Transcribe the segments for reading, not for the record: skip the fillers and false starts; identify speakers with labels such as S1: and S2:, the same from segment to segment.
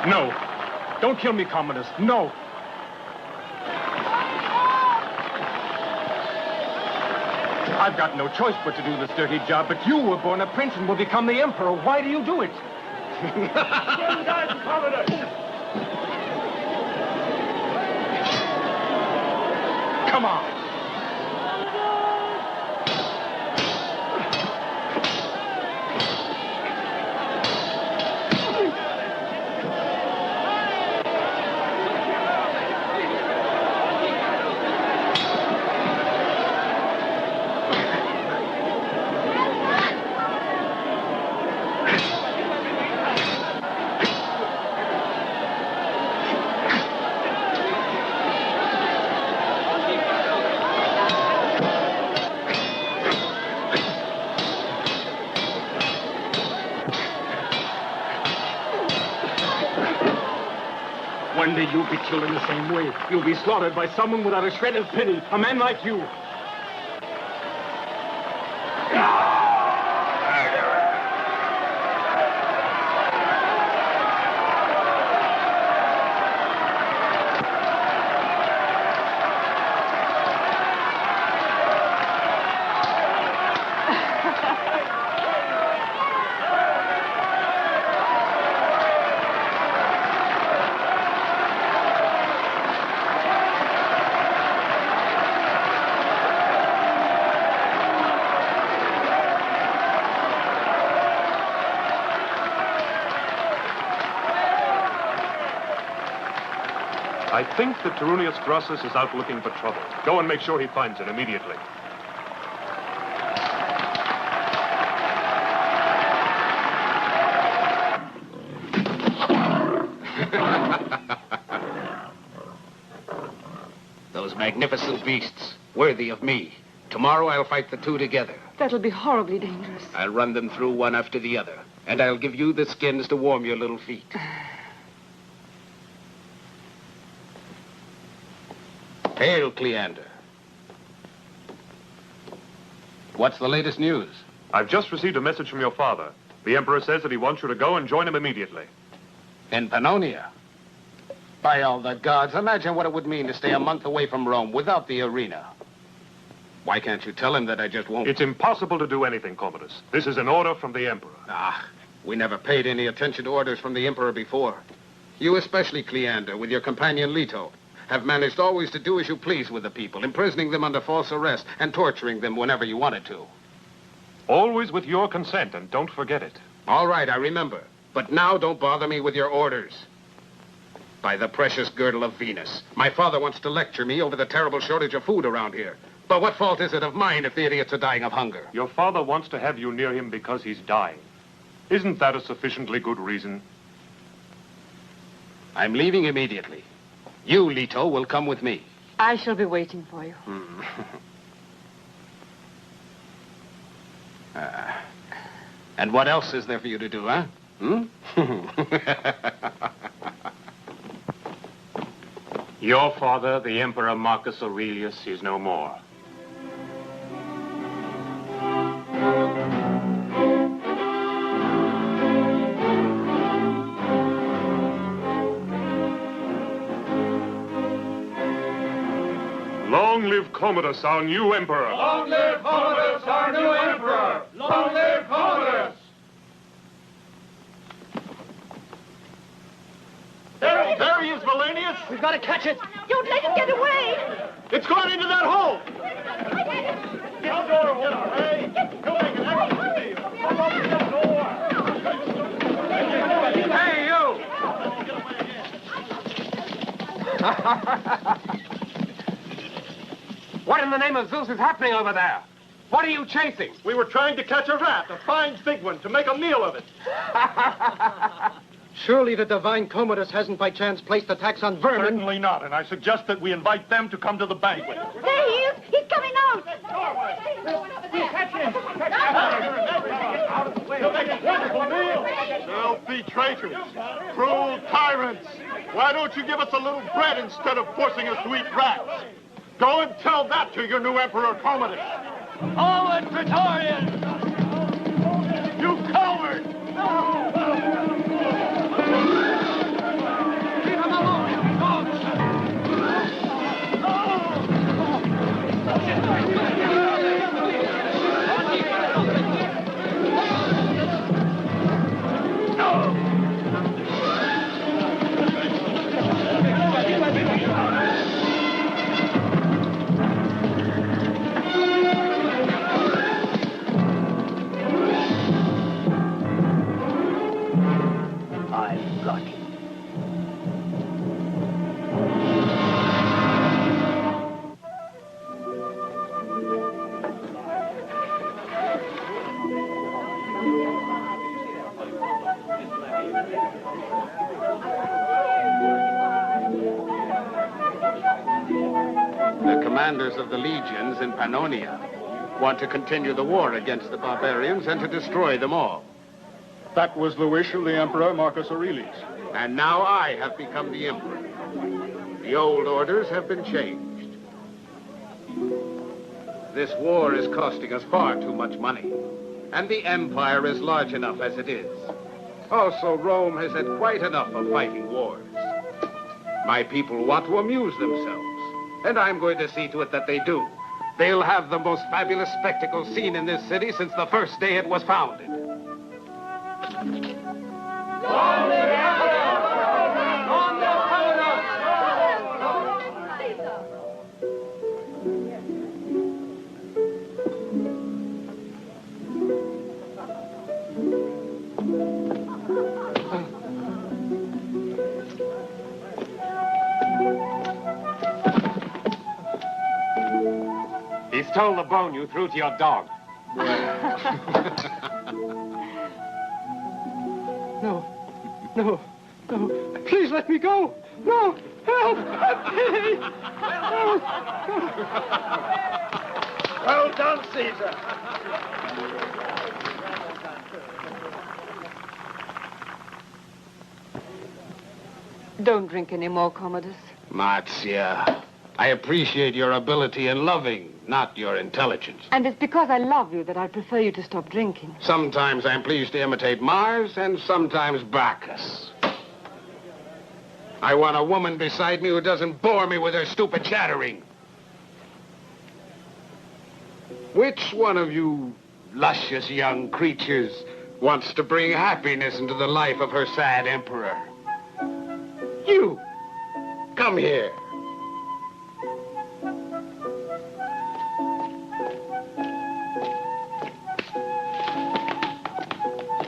S1: No. Don't kill me, Commodus. No. I've got no choice but to do this dirty job, but you were born a prince and will become the emperor. Why do you do it? Come on. One day you'll be killed in the same way. You'll be slaughtered by someone without a shred of pity. A man like you.
S2: I think that Tyrrhenius Grossus is out looking for trouble. Go and make sure he finds it immediately.
S3: Those magnificent beasts, worthy of me. Tomorrow I'll fight the two together.
S4: That'll be horribly dangerous.
S3: I'll run them through one after the other, and I'll give you the skins to warm your little feet. Hail, Cleander. What's the latest news?
S2: I've just received a message from your father. The Emperor says that he wants you to go and join him immediately.
S3: In Pannonia? By all the gods, imagine what it would mean to stay a month away from Rome without the arena. Why can't you tell him that I just won't?
S2: It's impossible to do anything, Commodus. This is an order from the Emperor.
S3: We never paid any attention to orders from the Emperor before. You especially, Cleander, with your companion Leto, have managed always to do as you please with the people, imprisoning them under false arrest and torturing them whenever you wanted to.
S2: Always with your consent, and don't forget it.
S3: All right, I remember. But now don't bother me with your orders. By the precious girdle of Venus, my father wants to lecture me over the terrible shortage of food around here. But what fault is it of mine if the idiots are dying of hunger?
S2: Your father wants to have you near him because he's dying. Isn't that a sufficiently good reason?
S3: I'm leaving immediately. You, Leto, will come with me.
S4: I shall be waiting for you.
S3: And what else is there for you to do, huh?
S1: Your father, the Emperor Marcus Aurelius, is no more.
S2: Long live Commodus, our new emperor!
S5: Long live Commodus, our new emperor! Long live Commodus!
S6: There he is, Valenius!
S5: We've got to catch it!
S4: Don't let him get away!
S6: It's gone into that hole!
S5: Get the door open, hey! You'll make an excellent deal! Open the door!
S6: Hey, you!
S1: What in the name of Zeus is happening over there? What are you chasing?
S6: We were trying to catch a rat, a fine big one, to make a meal of it.
S7: Surely the divine Commodus hasn't by chance placed a tax on vermin.
S6: Certainly not, and I suggest that we invite them to come to the banquet.
S4: There he is! He's coming out!
S5: Catch him! Out of the way! He'll make a wonderful meal!
S6: Filthy traitors, cruel tyrants. Why don't you give us a little bread instead of forcing us to eat rats? Go and tell that to your new Emperor Commodus.
S5: Forward, Praetorians!
S6: You coward!
S3: commanders of the legions in Pannonia want to continue the war against the barbarians and to destroy them all.
S6: That was the wish of the Emperor Marcus Aurelius.
S3: And now I have become the emperor. The old orders have been changed. This war is costing us far too much money, and the empire is large enough as it is. Also, Rome has had quite enough of fighting wars. My people want to amuse themselves, and I'm going to see to it that they do. They'll have the most fabulous spectacle seen in this city since the first day it was founded.
S1: He stole the bone you threw to your dog.
S7: No. Please let me go. No. Help. Please. Help.
S6: Well done, Caesar.
S4: Don't drink any more, Commodus.
S3: Marzia, I appreciate your ability in loving, not your intelligence.
S4: And it's because I love you that I prefer you to stop drinking.
S3: Sometimes I'm pleased to imitate Mars, and sometimes Bacchus. I want a woman beside me who doesn't bore me with her stupid chattering. Which one of you luscious young creatures wants to bring happiness into the life of her sad emperor? You! Come here.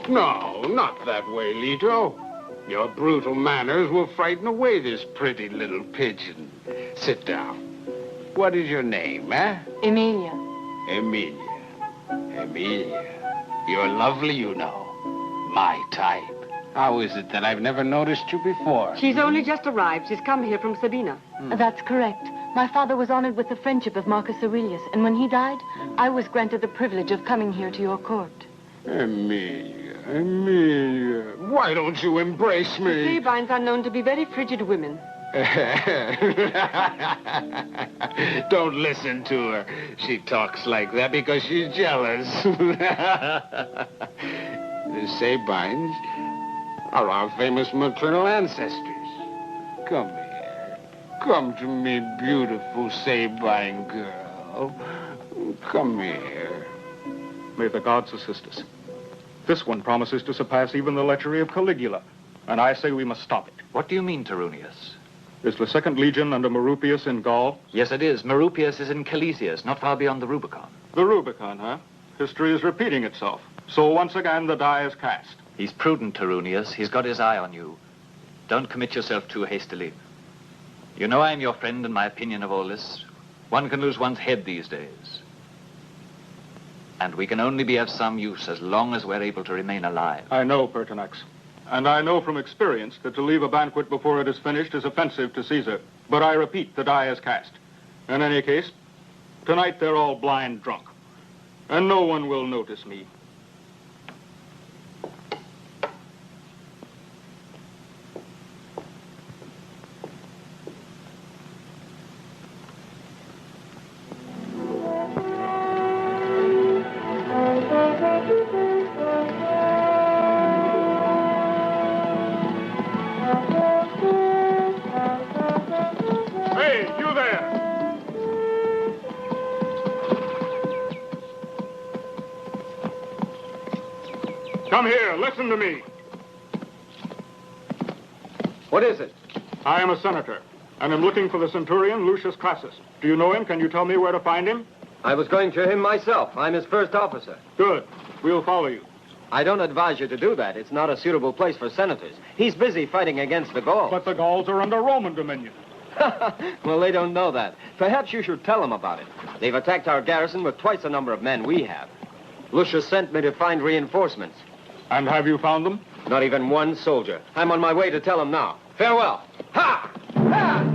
S3: No, not that way, Leto. Your brutal manners will frighten away this pretty little pigeon. Sit down. What is your name, eh?
S4: Emilia.
S3: Emilia. Emilia. You're lovely, you know. My type. How is it that I've never noticed you before?
S4: She's only just arrived. She's come here from Sabina.
S8: That's correct. My father was honored with the friendship of Marcus Aurelius, and when he died, I was granted the privilege of coming here to your court.
S3: Emilia, Emilia, why don't you embrace
S4: The
S3: me?
S4: Sabines are known to be very frigid women.
S3: Don't listen to her. She talks like that because she's jealous. The Sabines are our famous maternal ancestors. Come here. Come to me, beautiful Sabine girl. Come here.
S6: May the gods assist us. This one promises to surpass even the lechery of Caligula, and I say we must stop it.
S9: What do you mean, Tarunius?
S6: Is the Second Legion under Merupius in Gaul?
S9: Yes, it is. Merupius is in Calesius, not far beyond the Rubicon.
S6: The Rubicon, huh? History is repeating itself. So once again, the die is cast.
S9: He's prudent, Tarunius. He's got his eye on you. Don't commit yourself too hastily. You know I'm your friend, and my opinion of all this. One can lose one's head these days. And we can only be of some use as long as we're able to remain alive.
S6: I know, Pertinax. And I know from experience that to leave a banquet before it is finished is offensive to Caesar. But I repeat, the die is cast. In any case, tonight they're all blind drunk. And no one will notice me. Come here, listen to me.
S7: What is it?
S6: I am a senator, and am looking for the centurion Lucius Crassus. Do you know him? Can you tell me where to find him?
S7: I was going to him myself. I'm his first officer.
S6: Good. We'll follow you.
S7: I don't advise you to do that. It's not a suitable place for senators. He's busy fighting against the Gauls.
S6: But the Gauls are under Roman dominion.
S7: Well, they don't know that. Perhaps you should tell them about it. They've attacked our garrison with twice the number of men we have. Lucius sent me to find reinforcements.
S6: And have you found them?
S7: Not even one soldier. I'm on my way to tell them now. Farewell. Ha! Ha!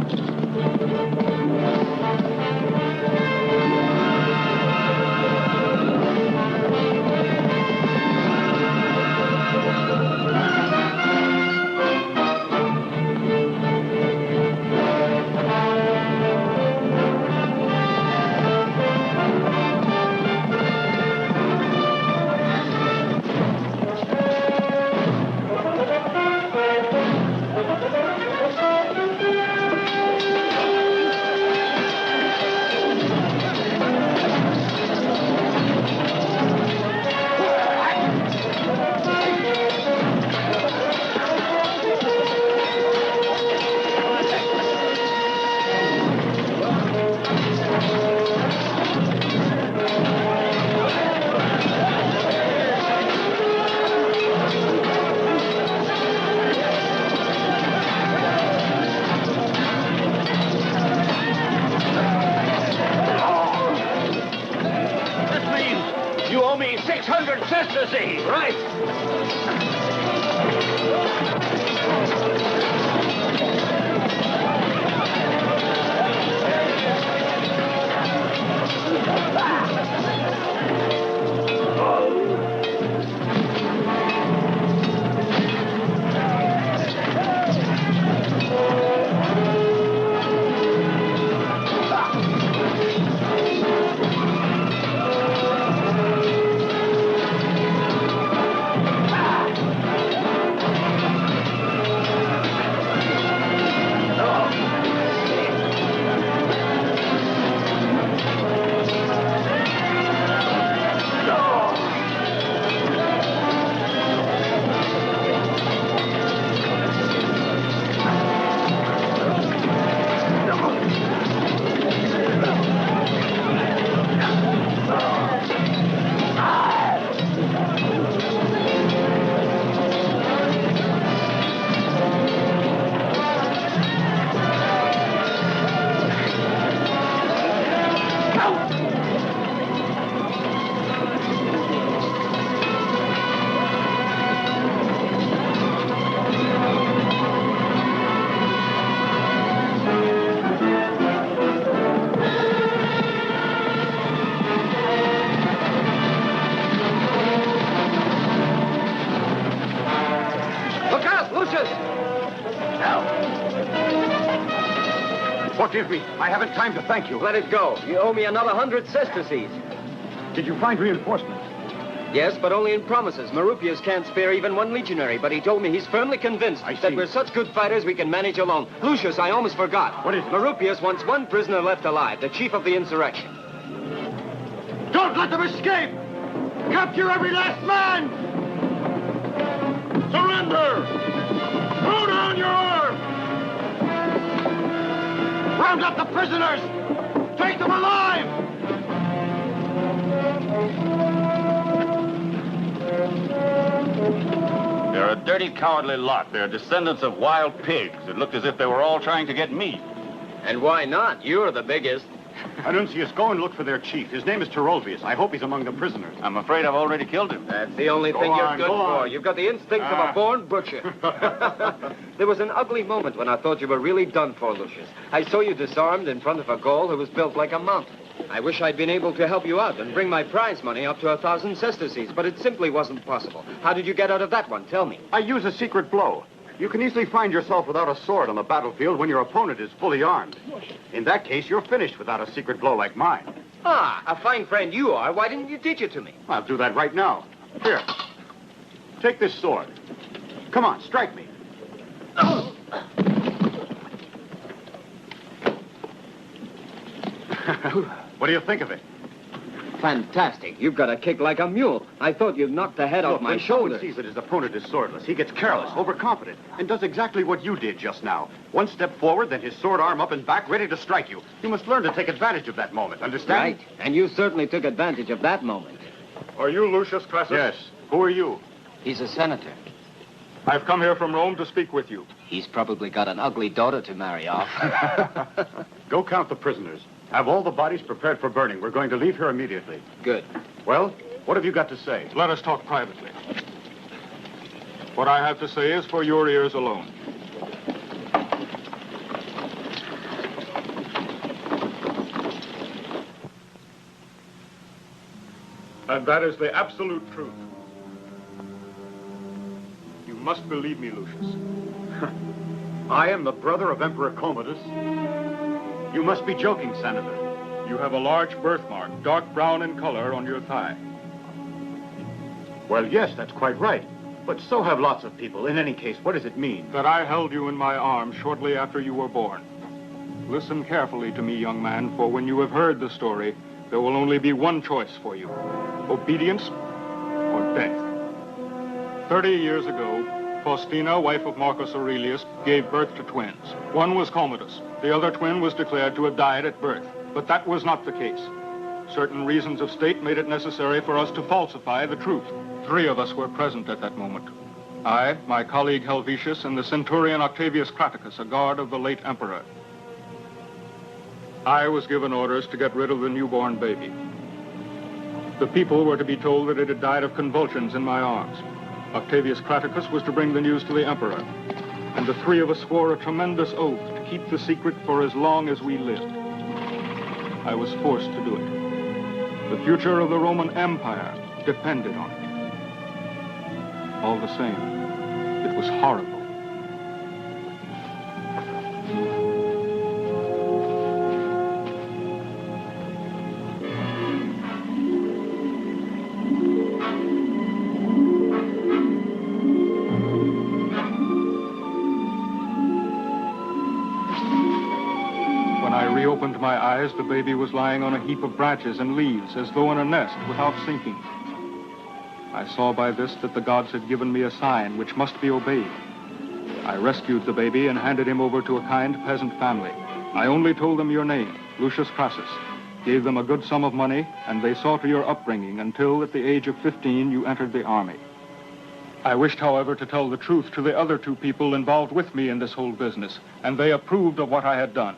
S7: ecstasy! Right!
S1: Forgive me. I haven't time to thank you.
S7: Let it go. You owe me another 100 sesterces.
S1: Did you find reinforcements?
S7: Yes, but only in promises. Marupius can't spare even one legionary, but he told me he's firmly convinced that we're such good fighters we can manage alone. Lucius, I almost forgot.
S1: What is it?
S7: Marupius wants one prisoner left alive, the chief of the insurrection.
S1: Don't let them escape! Capture every last man! Surrender! Throw down your arms! Round up the prisoners! Take them alive!
S10: They're a dirty, cowardly lot. They're descendants of wild pigs. It looked as if they were all trying to get meat.
S7: And why not? You're the biggest.
S1: Annuncius, go and look for their chief. His name is Terolvius. I hope he's among the prisoners.
S10: I'm afraid I've already killed him.
S7: That's the only thing you're good for. You've got the instincts of a born butcher. There was an ugly moment when I thought you were really done for, Lucius. I saw you disarmed in front of a Gaul who was built like a mountain. I wish I'd been able to help you out and bring my prize money up to 1,000 sesterces, but it simply wasn't possible. How did you get out of that one? Tell me.
S1: I use a secret blow. You can easily find yourself without a sword on the battlefield when your opponent is fully armed. In that case, you're finished without a secret blow like mine.
S7: Ah, a fine friend you are. Why didn't you teach it to me?
S1: I'll do that right now. Here. Take this sword. Come on, strike me. What do you think of it?
S7: Fantastic. You've got a kick like a mule. I thought you'd knocked the head off my shoulder.
S1: When someone sees that his opponent is swordless, he gets careless, overconfident, and does exactly what you did just now. One step forward, then his sword arm up and back, ready to strike you. You must learn to take advantage of that moment, understand?
S7: Right. And you certainly took advantage of that moment.
S2: Are you Lucius Crassus?
S1: Yes. Who are you?
S7: He's a senator.
S2: I've come here from Rome to speak with you.
S7: He's probably got an ugly daughter to marry off.
S1: Go count the prisoners. Have all the bodies prepared for burning. We're going to leave here immediately.
S7: Good.
S1: Well, what have you got to say?
S6: Let us talk privately. What I have to say is for your ears alone.
S2: And that is the absolute truth. You must believe me, Lucius.
S1: I am the brother of Emperor Commodus. You must be joking, Senator.
S6: You have a large birthmark, dark brown in color, on your thigh.
S1: Well, yes, that's quite right. But so have lots of people. In any case, what does it mean?
S6: That I held you in my arms shortly after you were born. Listen carefully to me, young man, for when you have heard the story, there will only be one choice for you. Obedience or death. 30 years ago, Faustina, wife of Marcus Aurelius, gave birth to twins. One was Commodus. The other twin was declared to have died at birth. But that was not the case. Certain reasons of state made it necessary for us to falsify the truth. 3 of us were present at that moment. I, my colleague Helvetius, and the centurion Octavius Craticus, a guard of the late emperor. I was given orders to get rid of the newborn baby. The people were to be told that it had died of convulsions in my arms. Octavius Craticus was to bring the news to the emperor. And the three of us swore a tremendous oath to keep the secret for as long as we lived. I was forced to do it. The future of the Roman Empire depended on it. All the same, it was horrible. Opened my eyes, the baby was lying on a heap of branches and leaves, as though in a nest, without sinking. I saw by this that the gods had given me a sign which must be obeyed. I rescued the baby and handed him over to a kind peasant family. I only told them your name, Lucius Crassus, gave them a good sum of money, and they saw to your upbringing until, at the age of 15, you entered the army. I wished, however, to tell the truth to the other two people involved with me in this whole business, and they approved of what I had done.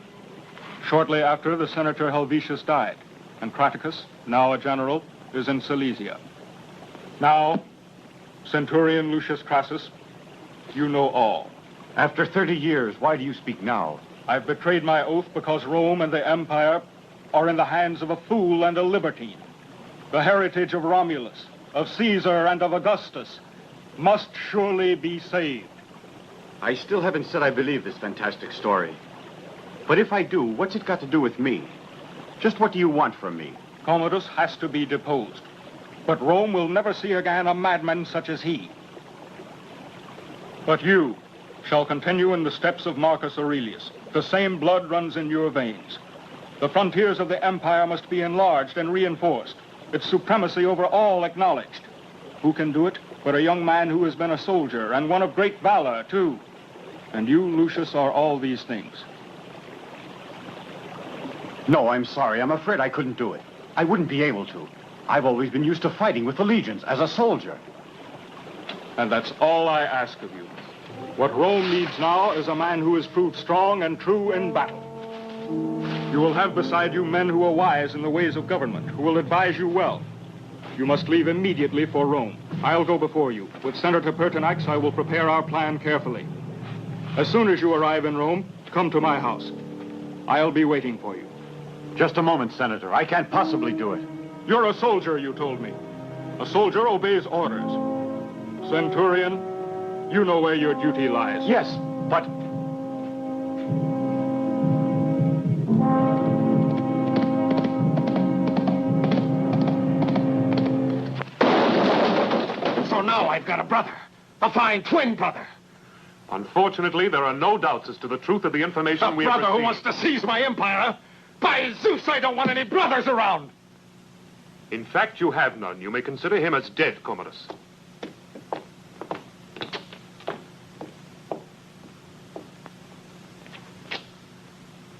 S6: Shortly after, the Senator Helvetius died, and Craticus, now a general, is in Silesia. Now, Centurion Lucius Crassus, you know all.
S1: After 30 years, why do you speak now?
S6: I've betrayed my oath because Rome and the Empire are in the hands of a fool and a libertine. The heritage of Romulus, of Caesar, and of Augustus must surely be saved.
S1: I still haven't said I believe this fantastic story. But if I do, what's it got to do with me? Just what do you want from me?
S6: Commodus has to be deposed. But Rome will never see again a madman such as he. But you shall continue in the steps of Marcus Aurelius. The same blood runs in your veins. The frontiers of the empire must be enlarged and reinforced. Its supremacy over all acknowledged. Who can do it but a young man who has been a soldier, and one of great valor, too? And you, Lucius, are all these things.
S1: No, I'm sorry. I'm afraid I couldn't do it. I wouldn't be able to. I've always been used to fighting with the legions as a soldier.
S6: And that's all I ask of you. What Rome needs now is a man who has proved strong and true in battle. You will have beside you men who are wise in the ways of government, who will advise you well. You must leave immediately for Rome. I'll go before you. With Senator Pertinax, I will prepare our plan carefully. As soon as you arrive in Rome, come to my house. I'll be waiting for you.
S1: Just a moment, Senator. I can't possibly do it.
S6: You're a soldier, you told me. A soldier obeys orders. Centurion, you know where your duty lies.
S1: Yes, but...
S3: So now I've got a brother. A fine twin brother.
S2: Unfortunately, there are no doubts as to the truth of the information we have
S3: A brother who
S2: received.
S3: wants to seize my empire? By Zeus, I don't want any brothers around.
S2: In fact, you have none. You may consider him as dead, Commodus.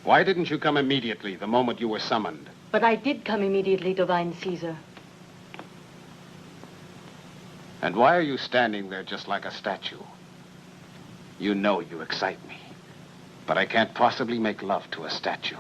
S3: Why didn't you come immediately, the moment you were summoned?
S8: But I did come immediately, divine Caesar.
S3: And why are you standing there just like a statue? You know you excite me. But I can't possibly make love to a statue.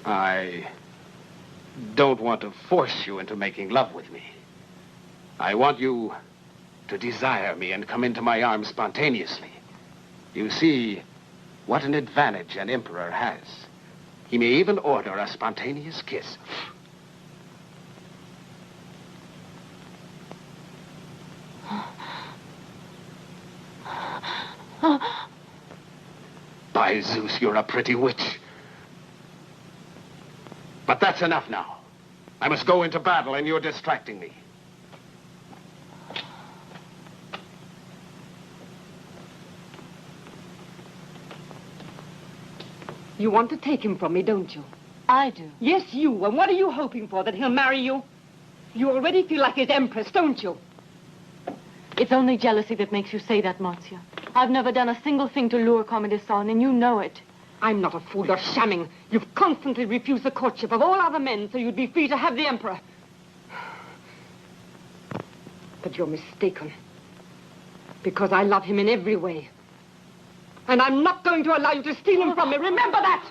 S3: I don't want to force you into making love with me. I want you to desire me and come into my arms spontaneously. You see what an advantage an emperor has. He may even order a spontaneous kiss. By Zeus, you're a pretty witch. But that's enough now. I must go into battle, and you're distracting me.
S4: You want to take him from me, don't you?
S8: I do.
S4: Yes, you. And what are you hoping for? That he'll marry you? You already feel like his empress, don't you?
S8: It's only jealousy that makes you say that, Marcia. I've never done a single thing to lure Commodus on, and you know it.
S4: I'm not a fool. You're shamming. You've constantly refused the courtship of all other men so you'd be free to have the Emperor. But you're mistaken. Because I love him in every way. And I'm not going to allow you to steal him from me. Remember that!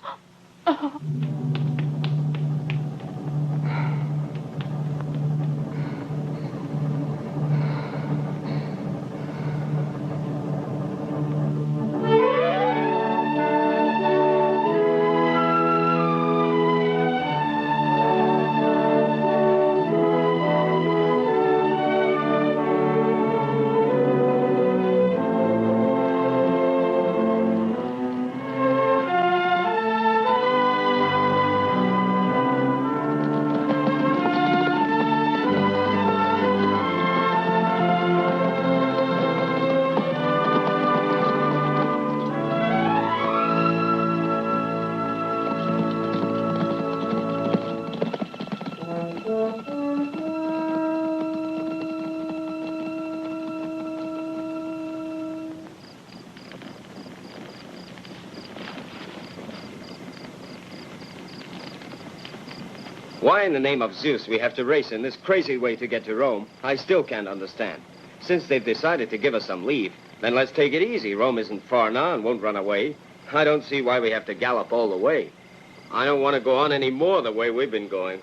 S7: Why in the name of Zeus we have to race in this crazy way to get to Rome, I still can't understand. Since they've decided to give us some leave, then let's take it easy. Rome isn't far now and won't run away. I don't see why we have to gallop all the way. I don't want to go on any more the way we've been going.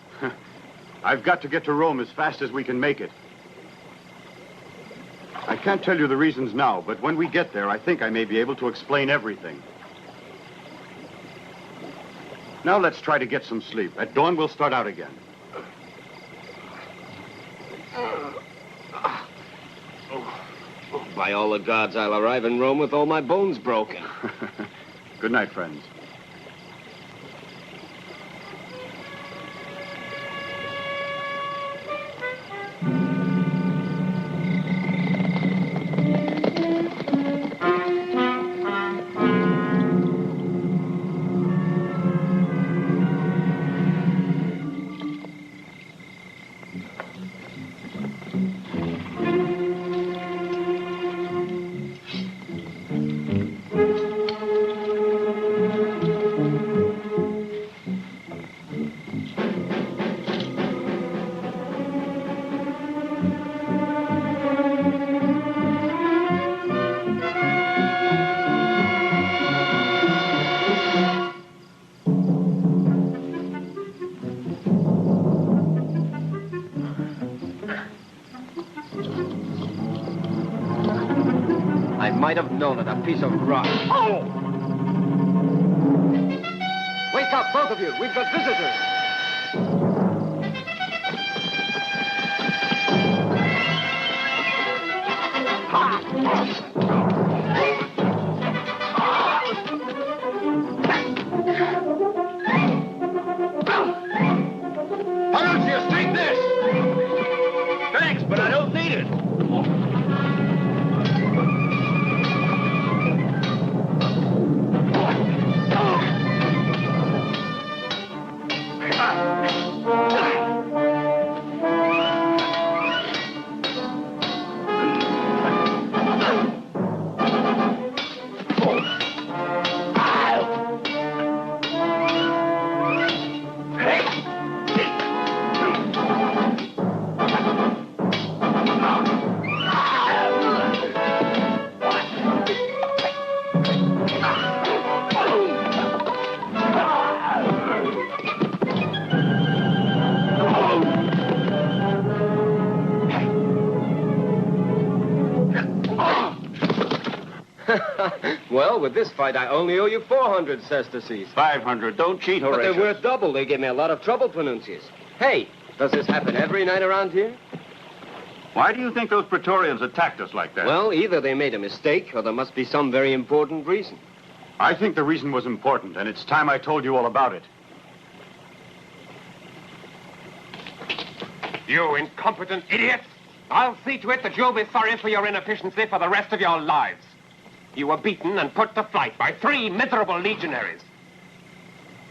S1: I've got to get to Rome as fast as we can make it. I can't tell you the reasons now, but when we get there, I think I may be able to explain everything. Now let's try to get some sleep. At dawn, we'll start out again.
S7: By all the gods, I'll arrive in Rome with all my bones broken.
S1: Good night, friends.
S7: I might have known it, a piece of rock. Oh! Wake up, both of you. We've got visitors.
S10: Panucius, take this! Thanks, but I don't need it.
S7: Well, with this fight, I only owe you 400 sesterces.
S10: 500. Don't cheat,
S7: But
S10: Horatius.
S7: they're worth double. They gave me a lot of trouble, Panuncius. Hey, does this happen every night around here?
S10: Why do you think those Praetorians attacked us like that?
S7: Well, either they made a mistake, or there must be some very important reason.
S1: I think the reason was important, and it's time I told you all about it.
S3: You incompetent idiots! I'll see to it that you'll be sorry for your inefficiency for the rest of your lives. You were beaten and put to flight by 3 miserable legionaries.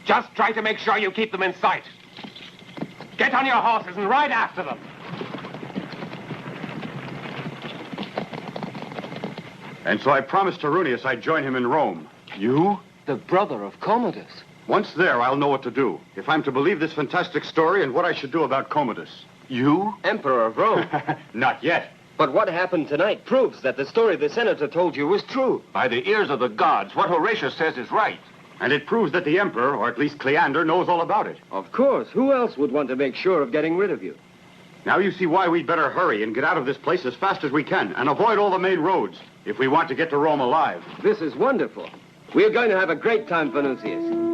S3: Just try to make sure you keep them in sight. Get on your horses and ride after them.
S1: And so I promised Tarunius I'd join him in Rome. You?
S7: The brother of Commodus.
S1: Once there, I'll know what to do. If I'm to believe this fantastic story and what I should do about Commodus.
S7: You? Emperor of Rome.
S1: Not yet.
S7: But what happened tonight proves that the story the senator told you was true.
S10: By the ears of the gods, what Horatius says is right.
S1: And it proves that the emperor, or at least Cleander, knows all about it.
S7: Of course. Who else would want to make sure of getting rid of you?
S1: Now you see why we'd better hurry and get out of this place as fast as we can and avoid all the main roads if we want to get to Rome alive.
S7: This is wonderful. We're going to have a great time, Venusius.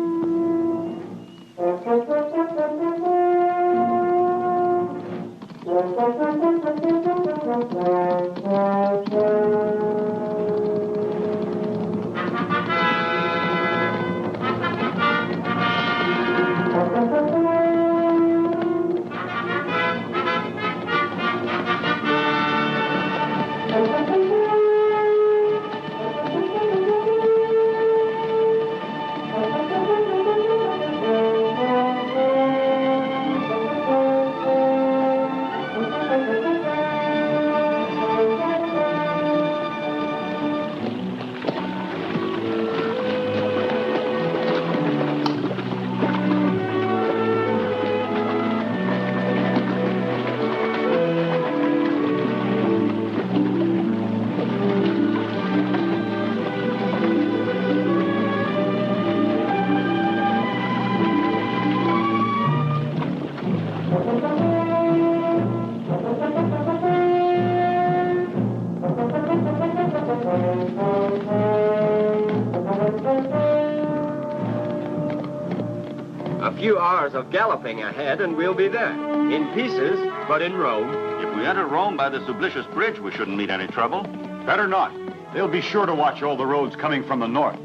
S7: A few hours of galloping ahead and we'll be there. In pieces, but in Rome.
S10: If we enter Rome by the Sublicious Bridge, we shouldn't meet any trouble.
S1: Better not. They'll be sure to watch all the roads coming from the north.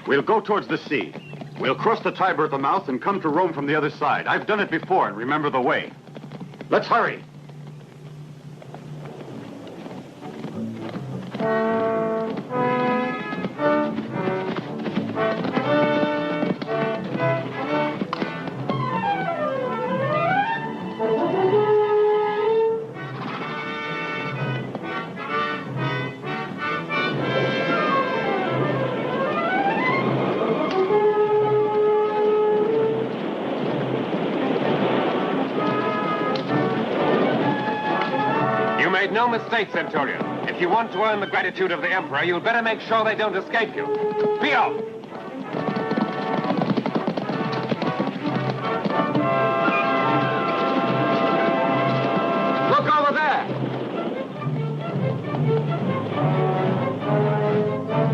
S1: We'll go towards the sea. We'll cross the Tiber at the mouth and come to Rome from the other side. I've done it before and remember the way. Let's hurry.
S3: No mistake, Centurion. If you want to earn the gratitude of the Emperor, you'll better make sure they don't escape you. Be off! Look over there!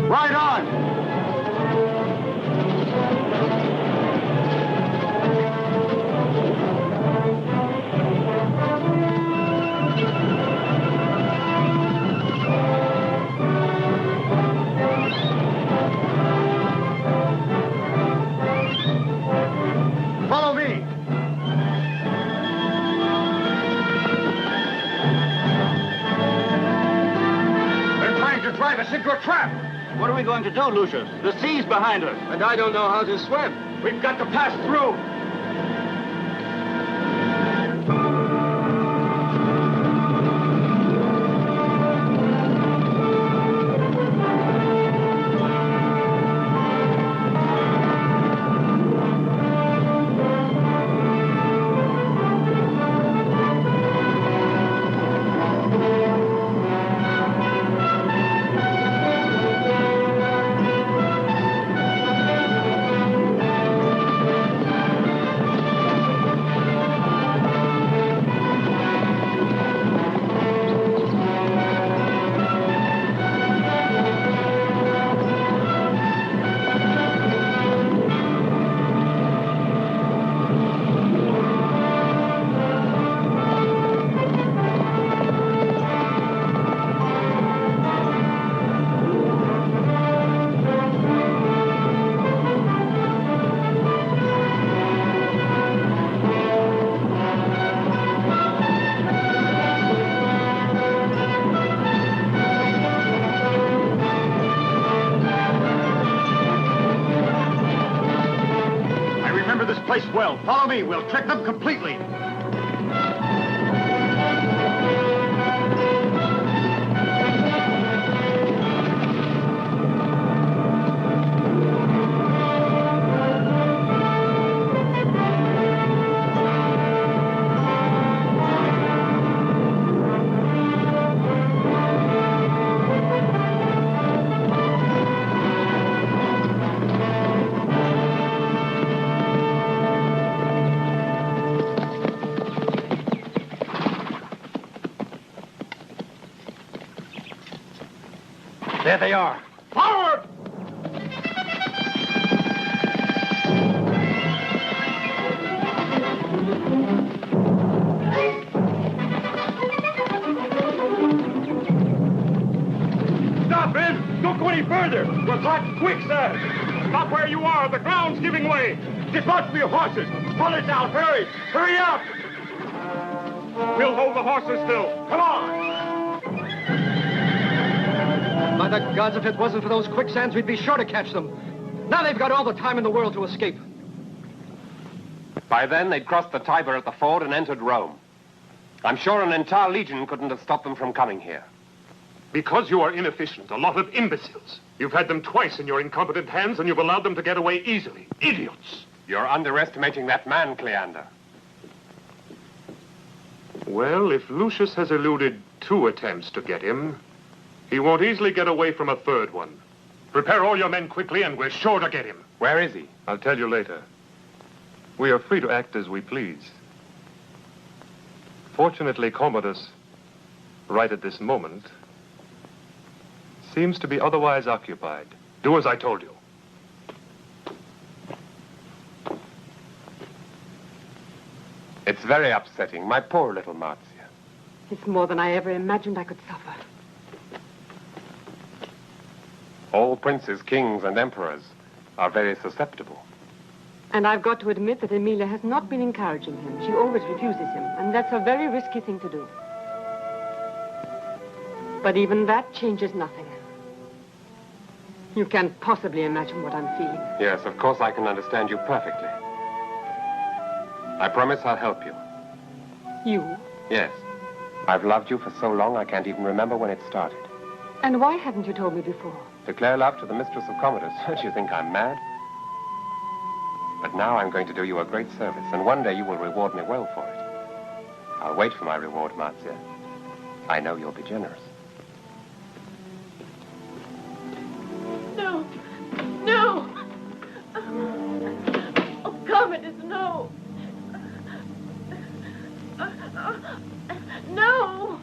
S1: Right on! Drive us into a trap.
S10: What are we going to do, Lucius? The sea's behind us.
S7: And I don't know how to swim.
S1: We've got to pass through. Place well. Follow me. We'll trick them completely.
S7: There they are.
S2: Forward! Stop, Ben! Don't go any further! We're caught in quicksand! Stop where you are! The ground's giving way! Dismount from your horses! Pull it down! Hurry! Hurry up! We'll hold the horses still. Come on!
S7: By the gods, if it wasn't for those quicksands, we'd be sure to catch them. Now they've got all the time in the world to escape.
S11: By then, they'd crossed the Tiber at the ford and entered Rome. I'm sure an entire legion couldn't have stopped them from coming here.
S2: Because you are inefficient, a lot of imbeciles. You've had them twice in your incompetent hands, and you've allowed them to get away easily. Idiots!
S11: You're underestimating that man, Cleander.
S2: Well, if Lucius has eluded 2 attempts to get him, he won't easily get away from a 3rd one. Prepare all your men quickly, and we're sure to get him.
S11: Where is he?
S2: I'll tell you later. We are free to act as we please. Fortunately, Commodus, right at this moment, seems to be otherwise occupied. Do as I told you.
S11: It's very upsetting. My poor little Marcia.
S4: It's more than I ever imagined I could suffer.
S11: All princes, kings, and emperors are very susceptible.
S4: And I've got to admit that Emilia has not been encouraging him. She always refuses him, and that's a very risky thing to do. But even that changes nothing. You can't possibly imagine what I'm feeling.
S11: Yes, of course I can understand you perfectly. I promise I'll help you.
S4: You?
S11: Yes. I've loved you for so long I can't even remember when it started.
S4: And why haven't you told me before?
S11: Declare love to the mistress of Commodus. Don't you think I'm mad? But now I'm going to do you a great service, and one day you will reward me well for it. I'll wait for my reward, Marcia. I know you'll be generous.
S12: No. No. Oh, Commodus, no. No.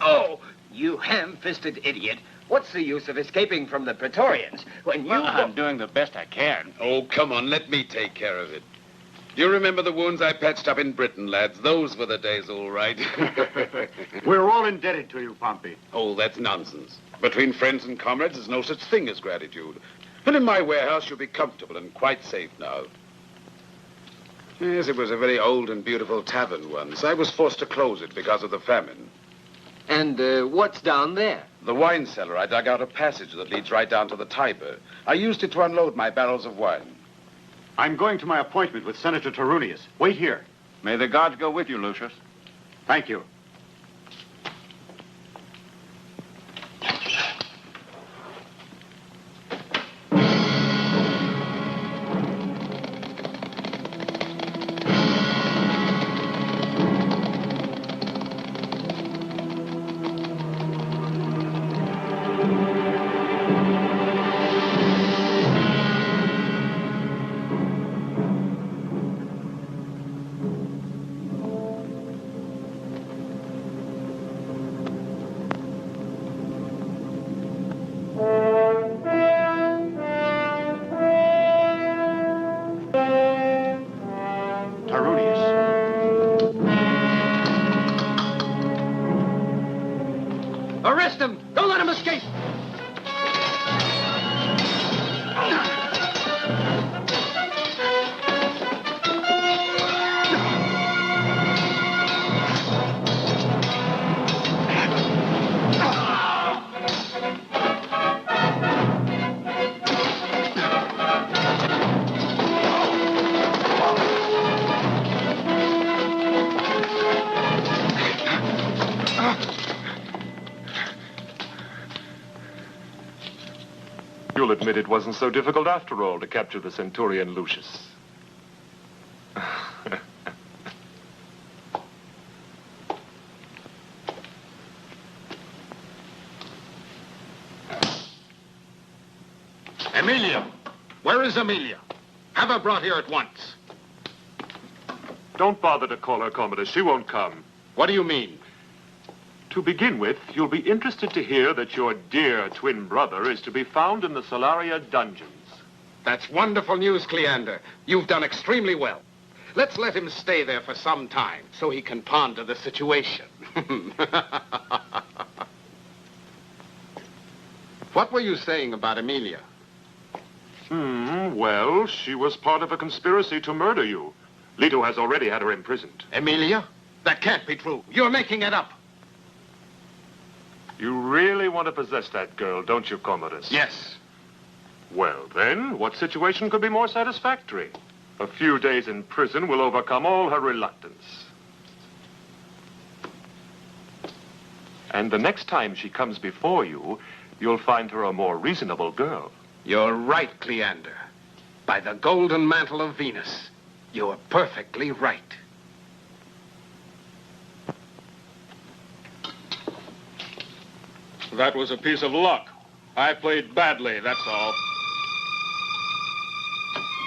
S13: Oh, you ham-fisted idiot. What's the use of escaping from the Praetorians when you...
S10: I'm doing the best I can.
S3: Oh, come on, let me take care of it. Do you remember the wounds I patched up in Britain, lads? Those were the days, all right.
S1: We're all indebted to you, Pompey.
S3: Oh, that's nonsense. Between friends and comrades, there's no such thing as gratitude. And in my warehouse, you'll be comfortable and quite safe now. Yes, it was a very old and beautiful tavern once. I was forced to close it because of the famine.
S13: And what's down there?
S3: The wine cellar. I dug out a passage that leads right down to the Tiber. I used it to unload my barrels of wine.
S1: I'm going to my appointment with Senator Tarunius. Wait here.
S10: May the gods go with you, Lucius.
S1: Thank you.
S7: Arrest him! Don't let him escape!
S2: You'll admit it wasn't so difficult after all to capture the Centurion Lucius.
S3: Emilia! Where is Emilia? Have her brought here at once.
S14: Don't bother to call her, Commodus. She won't come.
S3: What do you mean?
S14: To begin with, you'll be interested to hear that your dear twin brother is to be found in the Solaria dungeons.
S3: That's wonderful news, Cleander. You've done extremely well. Let's let him stay there for some time so he can ponder the situation. What were you saying about Emilia?
S14: Well, she was part of a conspiracy to murder you. Leto has already had her imprisoned.
S3: Emilia? That can't be true. You're making it up.
S14: You really want to possess that girl, don't you, Commodus?
S3: Yes.
S14: Well, then, what situation could be more satisfactory? A few days in prison will overcome all her reluctance. And the next time she comes before you, you'll find her a more reasonable girl.
S3: You're right, Cleander. By the golden mantle of Venus, you're perfectly right.
S6: That was a piece of luck. I played badly, that's all.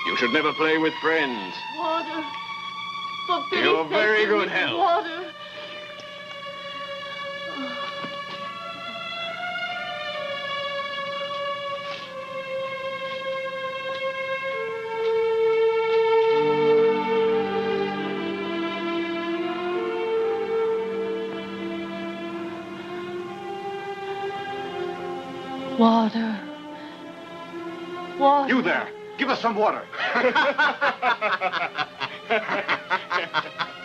S10: You should never play with friends.
S12: Water. For pity's
S10: You're
S12: sake,
S10: very
S12: give
S10: good
S12: me
S10: help.
S12: Water.
S8: Water. Water.
S1: You there! Give us some water!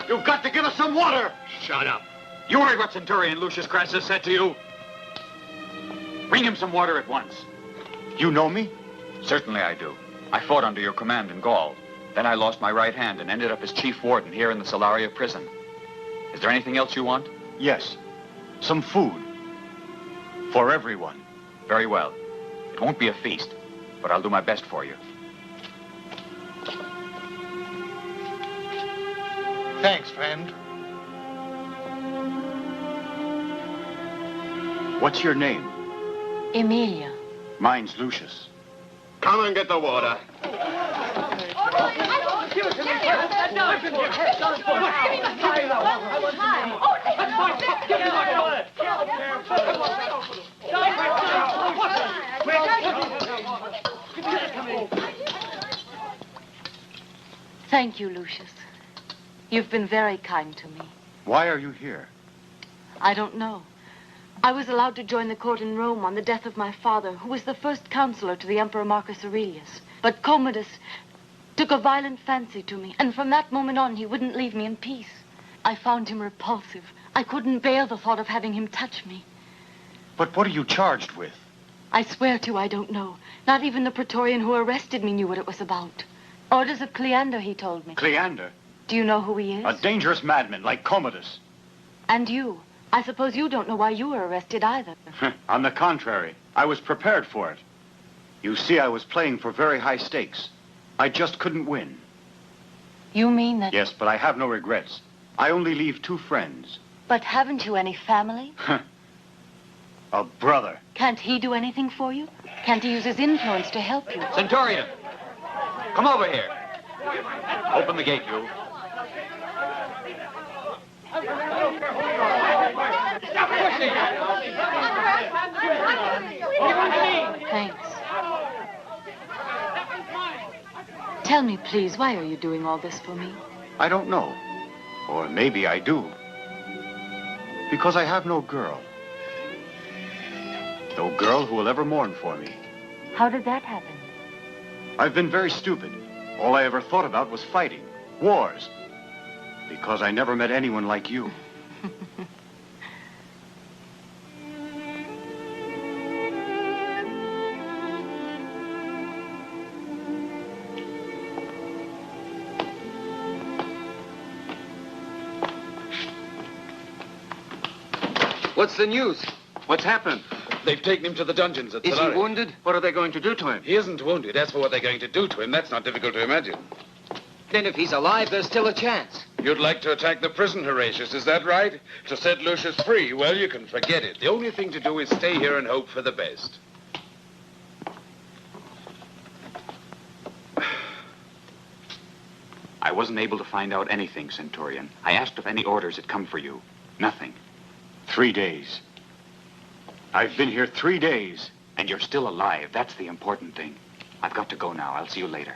S1: You've got to give us some water!
S3: Shut up.
S1: You heard what Centurion Lucius Crassus said to you? Bring him some water at once.
S15: You know me? Certainly I do. I fought under your command in Gaul. Then I lost my right hand and ended up as chief warden here in the Solaria prison. Is there anything else you want?
S1: Yes. Some food. For everyone.
S15: Very well. It won't be a feast, but I'll do my best for you.
S1: Thanks, friend. What's your name?
S8: Emilia.
S1: Mine's Lucius.
S3: Come and get the water.
S8: Thank you, Lucius. You've been very kind to me.
S1: Why are you here?
S8: I don't know. I was allowed to join the court in Rome on the death of my father, who was the first counselor to the Emperor Marcus Aurelius. But Commodus took a violent fancy to me, and from that moment on, he wouldn't leave me in peace. I found him repulsive. I couldn't bear the thought of having him touch me.
S1: But what are you charged with?
S8: I swear to you, I don't know. Not even the Praetorian who arrested me knew what it was about. Orders of Cleander, he told me.
S1: Cleander?
S8: Do you know who he is?
S1: A dangerous madman like Commodus.
S8: And you. I suppose you don't know why you were arrested either.
S1: On the contrary, I was prepared for it. You see, I was playing for very high stakes. I just couldn't win.
S8: You mean that...
S1: Yes, but I have no regrets. I only leave 2 friends.
S8: But haven't you any family?
S1: A brother.
S8: Can't he do anything for you? Can't he use his influence to help you?
S15: Centurion! Come over here. Open the gate, you.
S8: Thanks. Tell me, please, why are you doing all this for me?
S1: I don't know. Or maybe I do. Because I have no girl. No girl who will ever mourn for me.
S8: How did that happen?
S1: I've been very stupid. All I ever thought about was fighting. Wars. Because I never met anyone like you.
S7: What's the news?
S3: What's happened? They've taken him to the dungeons at
S7: Is he
S3: Solaria.
S7: wounded? What are they going to do to him?
S3: He isn't wounded. As for what they're going to do to him, that's not difficult to imagine.
S7: Then if he's alive, there's still a chance.
S3: You'd like to attack the prison, Horatius, is that right? To set Lucius free? Well, you can forget it. The only thing to do is stay here and hope for the best.
S15: wasn't able to find out anything, Centurion. I asked if any orders had come for you. Nothing.
S1: 3 days. I've been here 3 days.
S15: And you're still alive. That's the important thing. I've got to go now. I'll see you later.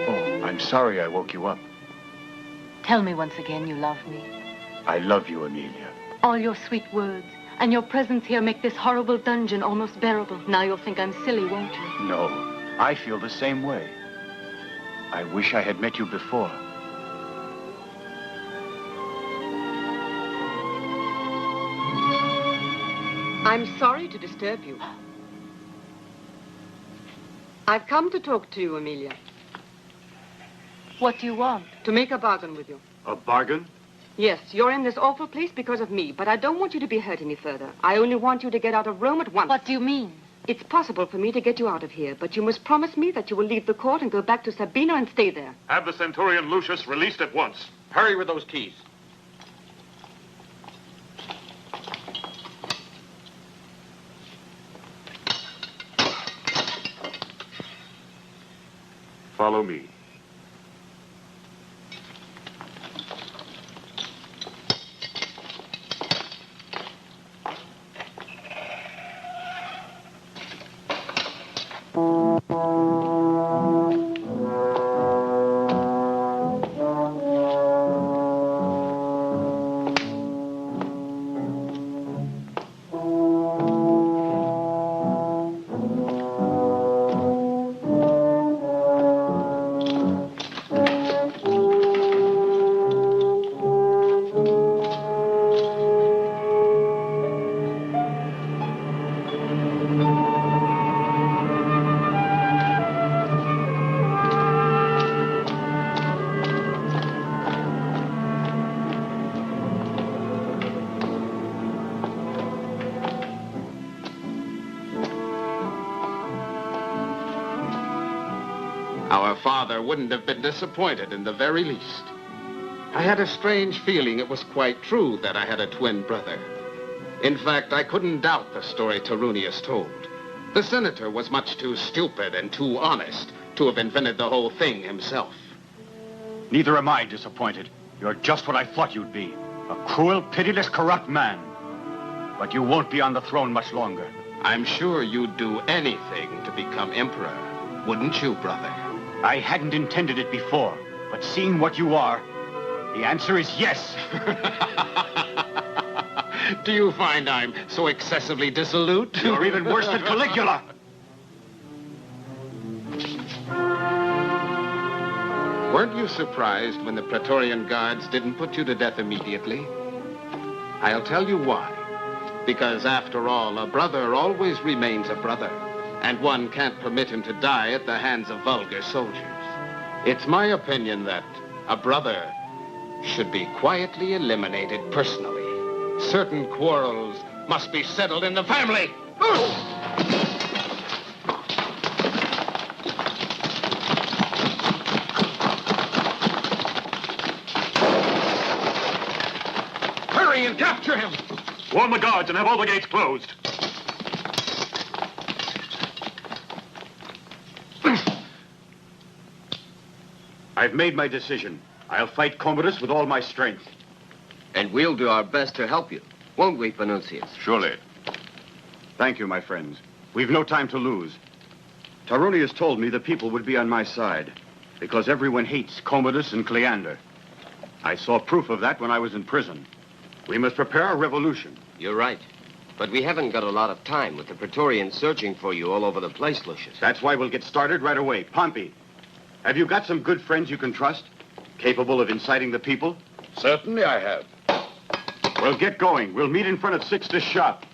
S1: Oh, I'm sorry I woke you up.
S8: Tell me once again you love me.
S1: I love you, Amelia.
S8: All your sweet words and your presence here make this horrible dungeon almost bearable. Now you'll think I'm silly, won't you?
S1: No, I feel the same way. I wish I had met you before.
S4: I'm sorry to disturb you. I've come to talk to you, Amelia.
S8: What do you want?
S4: To make a bargain with you.
S1: A bargain?
S4: Yes, you're in this awful place because of me, but I don't want you to be hurt any further. I only want you to get out of Rome at once.
S8: What do you mean?
S4: It's possible for me to get you out of here, but you must promise me that you will leave the court and go back to Sabina and stay there.
S14: Have the Centurion Lucius released at once.
S3: Hurry with those keys.
S14: Follow me.
S3: Our father wouldn't have been disappointed in the very least. I had a strange feeling it was quite true that I had a twin brother. In fact, I couldn't doubt the story Tarunius told. The senator was much too stupid and too honest to have invented the whole thing himself.
S1: Neither am I disappointed. You're just what I thought you'd be. A cruel, pitiless, corrupt man. But you won't be on the throne much longer.
S3: I'm sure you'd do anything to become emperor, wouldn't you, brother?
S1: I hadn't intended it before, but seeing what you are, the answer is yes.
S3: Do you find I'm so excessively dissolute?
S1: You're even worse than Caligula.
S3: Weren't you surprised when the Praetorian Guards didn't put you to death immediately? I'll tell you why. Because after all, a brother always remains a brother, and one can't permit him to die at the hands of vulgar soldiers. It's my opinion that a brother should be quietly eliminated personally. Certain quarrels must be settled in the family.
S14: Hurry and capture him! Warn the guards and have all the gates closed.
S1: I've made my decision. I'll fight Commodus with all my strength.
S7: And we'll do our best to help you. Won't we, Panucius?
S1: Surely. Thank you, my friends. We've no time to lose. Tarunius told me the people would be on my side, because everyone hates Commodus and Cleander. I saw proof of that when I was in prison. We must prepare a revolution.
S7: You're right. But we haven't got a lot of time with the Praetorians searching for you all over the place, Lucius.
S1: That's why we'll get started right away. Pompey, have you got some good friends you can trust? Capable of inciting the people?
S3: Certainly I have.
S1: Well, get going. We'll meet in front of Sixtus' shop.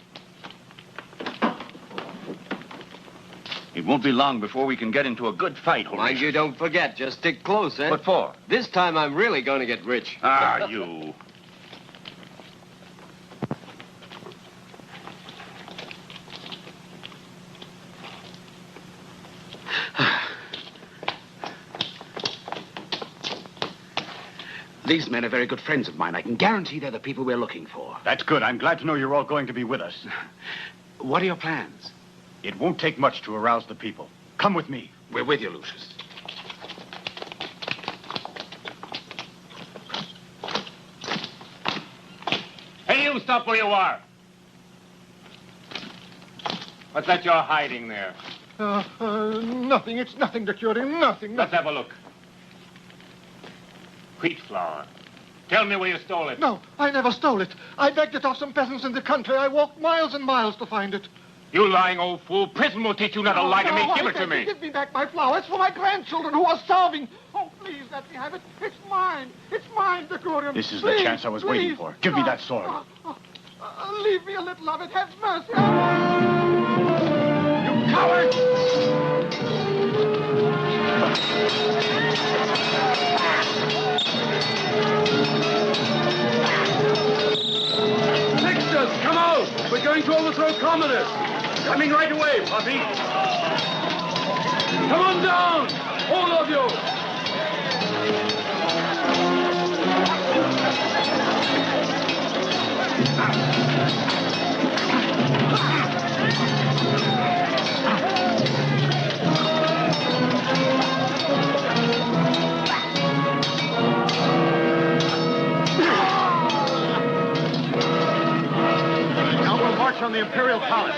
S10: It won't be long before we can get into a good fight, Horatius.
S7: Mind you don't forget, just stick close, eh?
S10: What for?
S7: This time I'm really going to get rich.
S10: Ah, you.
S3: These men are very good friends of mine. I can guarantee they're the people we're looking for.
S1: That's good. I'm glad to know you're all going to be with us.
S3: What are your plans?
S1: It won't take much to arouse the people. Come with me.
S3: We're with you, Lucius.
S2: Hey, you, stop where you are. What's that you're hiding there?
S16: Nothing. It's nothing, the Curie. Nothing.
S2: Let's have a look. Wheat flour. Tell me where you stole it.
S16: No, I never stole it. I begged it off some peasants in the country. I walked miles and miles to find it.
S2: You lying old fool. Prison will teach you not to lie to me. Give it to me.
S16: Give me back my flour. It's for my grandchildren who are starving. Oh, please, let me have it. It's mine. It's mine, the Curie.
S1: This is the chance I was waiting for. Give me that sword.
S16: Leave me a little of it. Have mercy.
S1: You coward!
S2: Fixers, come out! We're going to overthrow communists. Coming right away, Puppy. Come on down, all of you.
S1: Now we'll march on the Imperial Palace.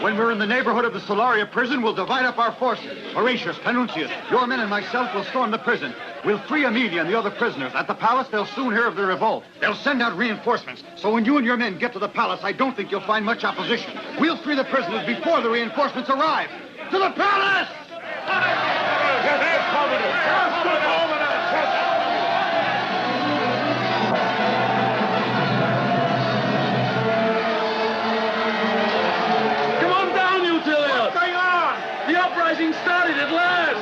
S1: When we're in the neighborhood of the Solaria prison, we'll divide up our forces. Horatius, Panuncius, your men and myself will storm the prison. We'll free Amelia and the other prisoners. At the palace, they'll soon hear of the revolt. They'll send out reinforcements. So when you and your men get to the palace, I don't think you'll find much opposition. We'll free the prisoners before the reinforcements arrive. To the palace!
S2: The uprising started at last!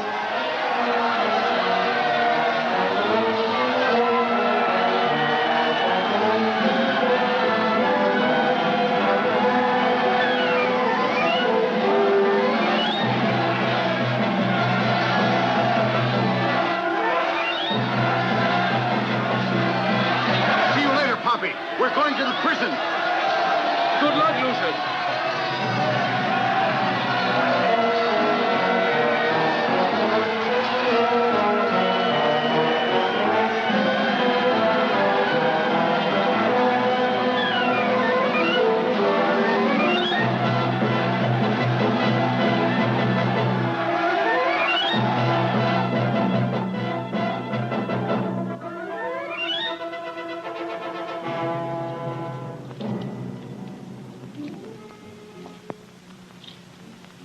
S1: See you later, Poppy. We're going to the prison.
S2: Good luck, Lucius.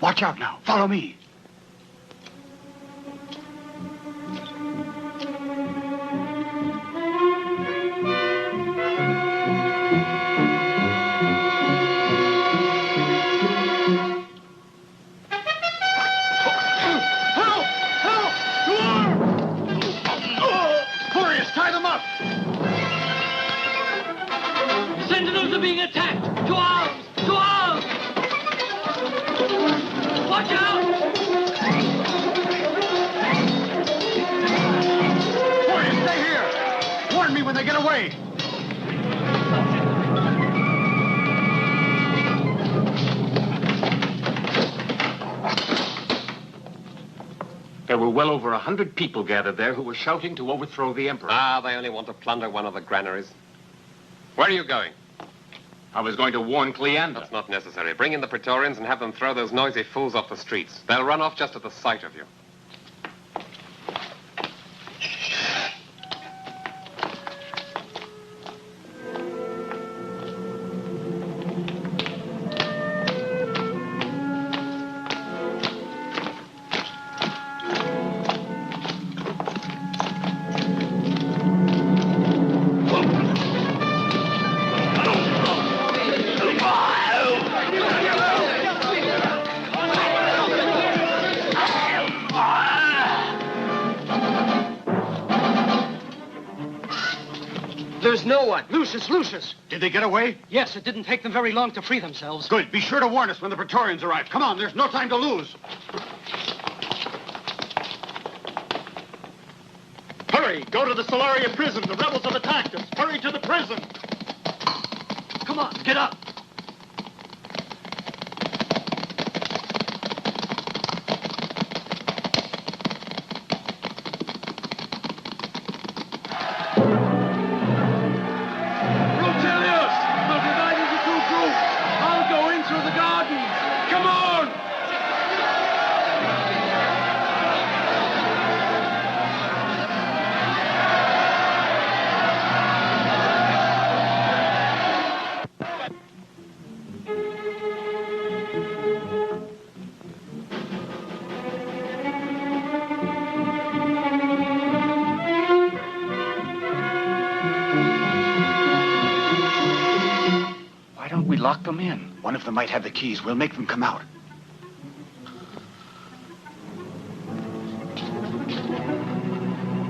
S1: Watch out now. Follow me. Glorious, tie them up!
S5: Sentinels are being attacked! To arms! To arms! Watch out!
S1: Glorious, stay here! Warn me when they get away!
S3: There were well over 100 people gathered there who were shouting to overthrow the emperor.
S11: Ah, they only want to plunder one of the granaries. Where are you going?
S3: I was going to warn Cleander.
S11: That's not necessary. Bring in the Praetorians and have them throw those noisy fools off the streets. They'll run off just at the sight of you.
S7: There's no one.
S1: Lucius! Did they get away?
S17: Yes, it didn't take them very long to free themselves.
S1: Good. Be sure to warn us when the Praetorians arrive. Come on, there's no time to lose.
S2: Hurry! Hurry! Go to the Solaria prison. The rebels have attacked us. Hurry to the prison.
S17: Come on, get up.
S2: Rotelius! We'll divide into two groups. I'll go in through the gardens. Come on!
S1: Why don't we lock them in? One of them might have the keys. We'll make them come out.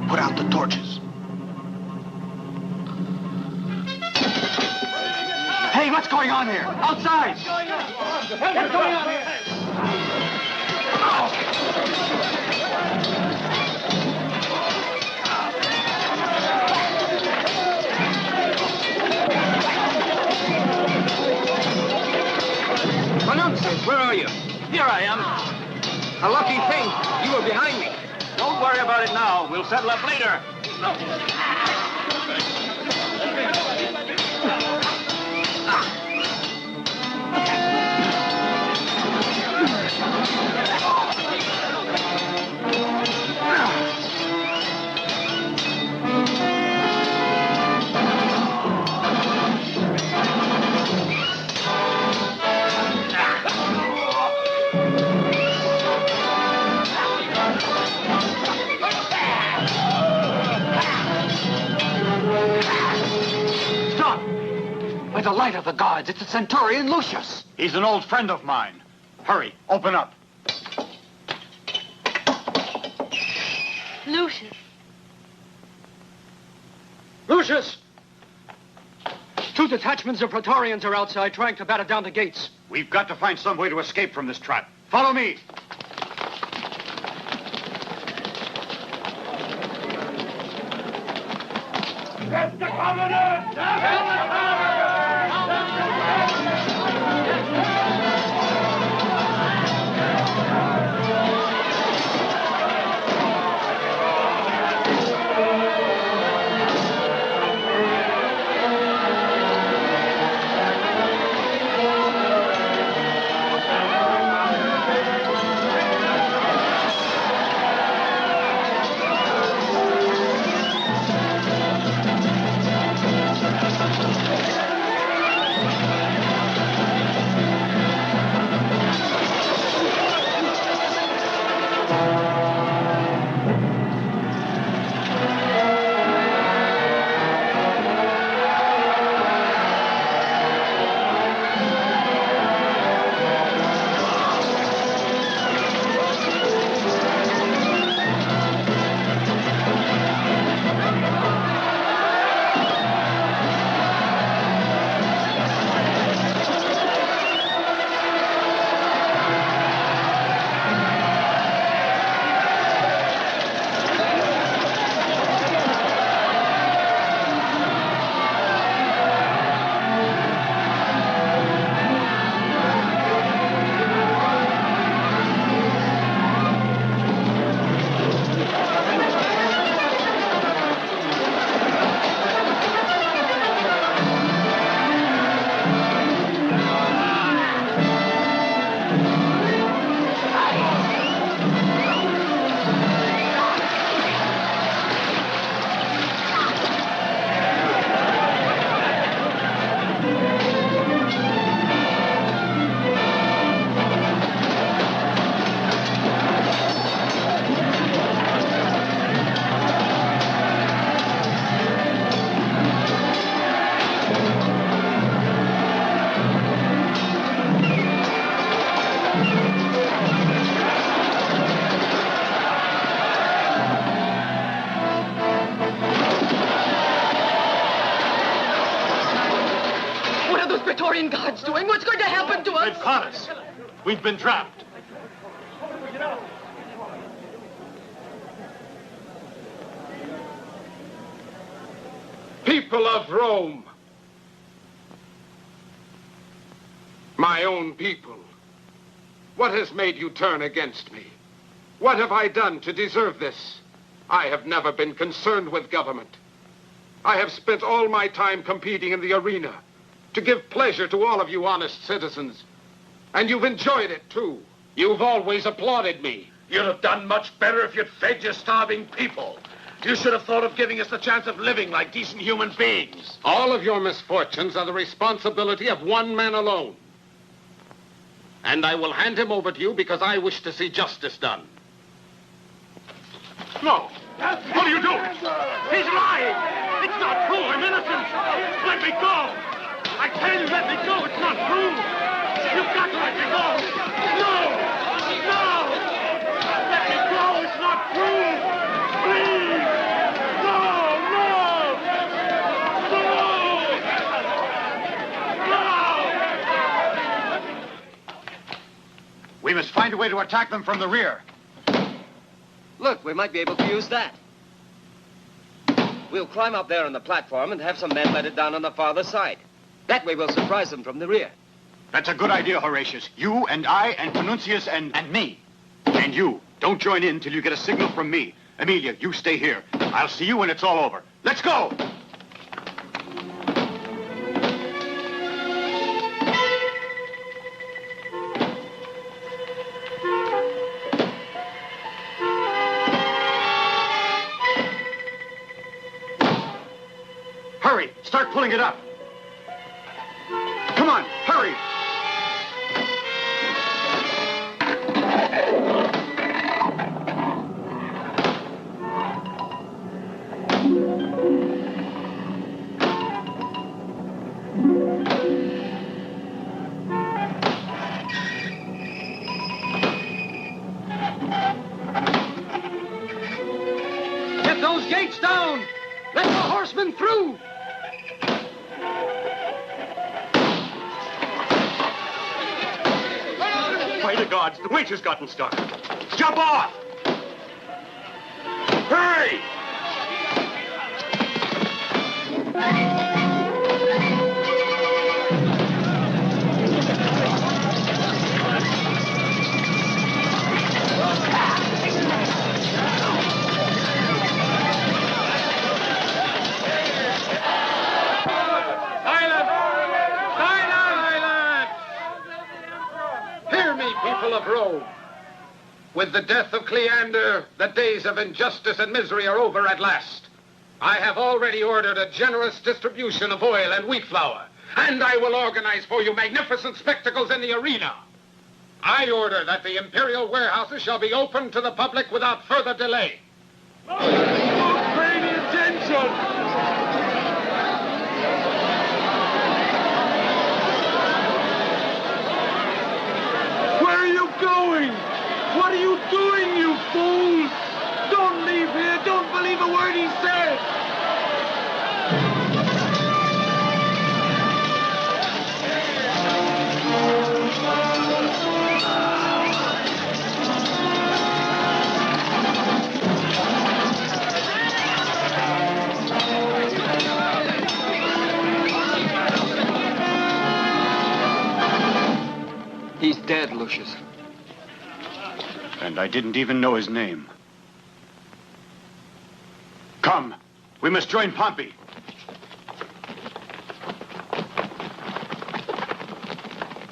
S1: Put out the torches. Hey, what's going on here? Outside!
S2: What's going on here?
S7: Announces, where are you?
S10: Here I am.
S7: A lucky thing. You were behind me.
S10: Don't worry about it now. We'll settle up later.
S1: Stop! By the light of the gods, it's the Centurion Lucius. He's an old friend of mine. Hurry, open up.
S8: Lucius.
S17: Lucius! 2 detachments of Praetorians are outside trying to batter down the gates.
S1: We've got to find some way to escape from this trap. Follow me.
S2: That's the Commandant!
S17: Praetorian guards doing? What's going to happen to us?
S2: They've caught us. We've been trapped.
S3: people of Rome, my own people, what has made you turn against me? What have I done to deserve this? I have never been concerned with government. I have spent all my time competing in the arena to give pleasure to all of you honest citizens. And you've enjoyed it, too. You've always applauded me.
S18: You'd have done much better if you'd fed your starving people. You should have thought of giving us the chance of living like decent human beings.
S3: All of your misfortunes are the responsibility of one man alone. And I will hand him over to you because I wish to see justice done.
S2: No. What are you doing? He's lying. It's not true. I'm innocent. Let me go. I tell you, let me go. It's not true. You've got to let me go. No. No. Let me go. It's not true. Please. No. No. No.
S1: We must find a way to attack them from the rear.
S7: Look, we might be able to use that. We'll climb up there on the platform and have some men let it down on the farther side. That way we'll surprise them from the rear.
S1: That's a good idea, Horatius. You and I and Panuncius and me. And you. Don't join in till you get a signal from me. Emilia, you stay here. I'll see you when it's all over. Let's go! Hurry! Start pulling it up! Come on, hurry!
S17: Get those gates down! Let the horsemen through!
S2: By the gods, the witch has gotten stuck. Jump off! Hurry!
S3: People of Rome, with the death of Cleander, the days of injustice and misery are over at last. I have already ordered a generous distribution of oil and wheat flour, and I will organize for you magnificent spectacles in the arena. I order that the imperial warehouses shall be opened to the public without further delay.
S2: Pay the attention! Going? What are you doing, you fools? Don't leave here. Don't believe a word he says.
S7: He's dead, Lucius.
S1: And I didn't even know his name. Come, we must join Pompey.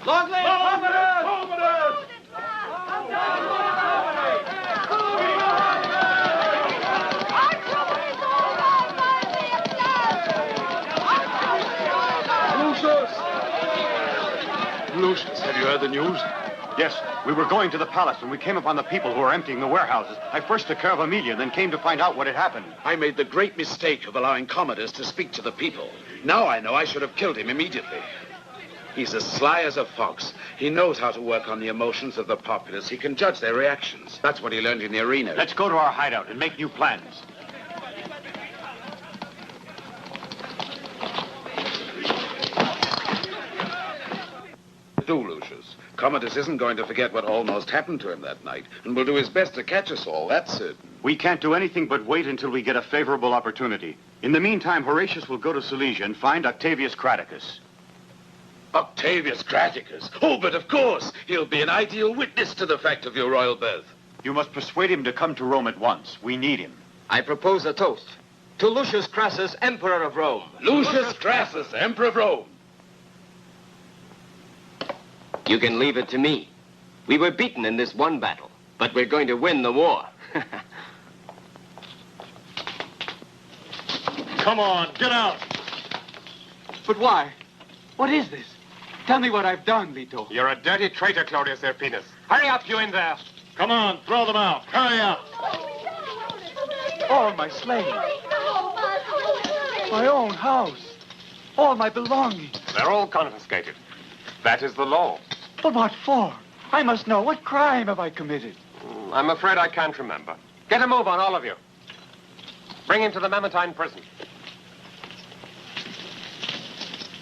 S2: Long live Commodus!
S1: Lucius, have you heard the news? Yes, we were going to the palace when we came upon the people who were emptying the warehouses. I first took care of Emilia, then came to find out what had happened.
S18: I made the great mistake of allowing Commodus to speak to the people. Now I know I should have killed him immediately. He's as sly as a fox. He knows how to work on the emotions of the populace. He can judge their reactions. That's what he learned in the arena.
S1: Let's go to our hideout and make new plans.
S18: Do, Lucius. Commodus isn't going to forget what almost happened to him that night, and will do his best to catch us all, that's certain.
S1: We can't do anything but wait until we get a favorable opportunity. In the meantime, Horatius will go to Silesia and find Octavius Craticus.
S18: Octavius Craticus? Oh, but of course. He'll be an ideal witness to the fact of your royal birth.
S1: You must persuade him to come to Rome at once. We need him.
S7: I propose a toast. To Lucius Crassus, Emperor of Rome.
S18: Lucius Crassus, Emperor of Rome.
S13: You can leave it to me. We were beaten in this one battle, but we're going to win the war.
S2: Come on, get out.
S17: But why? What is this? Tell me what I've done, Leto.
S11: You're a dirty traitor, Claudius Erpinus. Hurry up, you in there.
S2: Come on, throw them out. Hurry up.
S17: All my slaves. My own house. All my belongings.
S11: They're all confiscated. That is the law.
S17: But what for? I must know. What crime have I committed?
S11: I'm afraid I can't remember. Get a move on, all of you. Bring him to the Mamertine prison.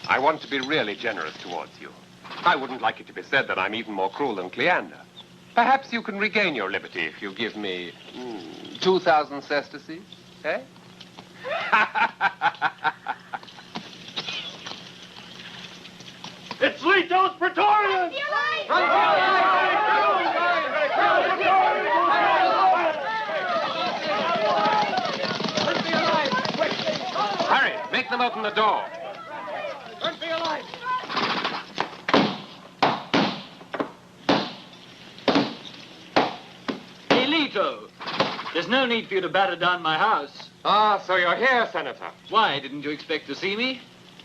S11: I want to be really generous towards you. I wouldn't like it to be said that I'm even more cruel than Cleander. Perhaps you can regain your liberty if you give me 2,000 sesterces, eh?
S2: It's Leto's Praetorians!
S11: Hurry, make them open the door.
S19: Hey, Leto, there's no need for you to batter down my house.
S11: Ah, so you're here, Senator.
S19: Why, didn't you expect to see me?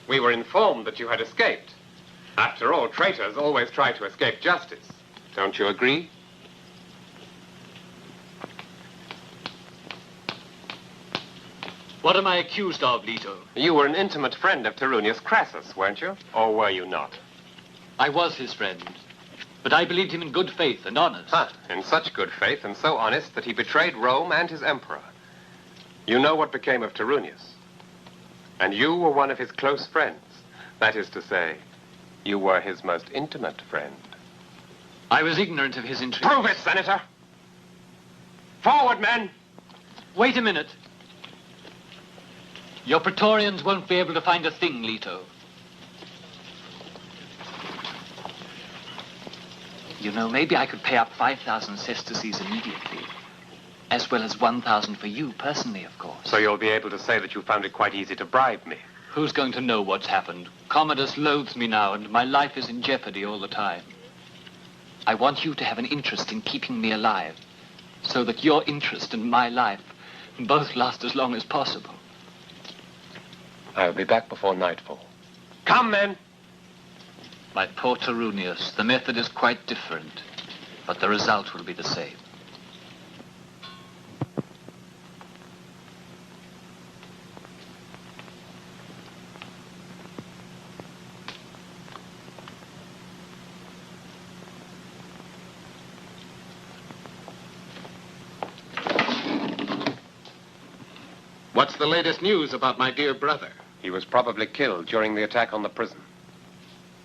S11: We were informed that you had escaped. After all, traitors always try to escape justice. Don't you agree?
S19: What am I accused of, Leto?
S11: You were an intimate friend of Tyrrhenius Crassus, weren't you? Or were you not?
S19: I was his friend, but I believed him in good faith and honest.
S11: In such good faith and so honest that he betrayed Rome and his emperor. You know what became of Tyrrhenius. And you were one of his close friends. That is to say, you were his most intimate friend.
S19: I was ignorant of his intrigue.
S11: Prove it, Senator! Forward, men!
S19: Wait a minute. Your Praetorians won't be able to find a thing, Leto. You know, maybe I could pay up 5,000 sesterces immediately. As well as 1,000 for you, personally, of course.
S11: So you'll be able to say that you found it quite easy to bribe me.
S19: Who's going to know what's happened? Commodus loathes me now, and my life is in jeopardy all the time. I want you to have an interest in keeping me alive, so that your interest and my life both last as long as possible.
S11: I'll be back before nightfall. Come, men!
S19: My poor Tyrrhenius, the method is quite different, but the result will be the same.
S3: What's the latest news about my dear brother?
S11: He was probably killed during the attack on the prison.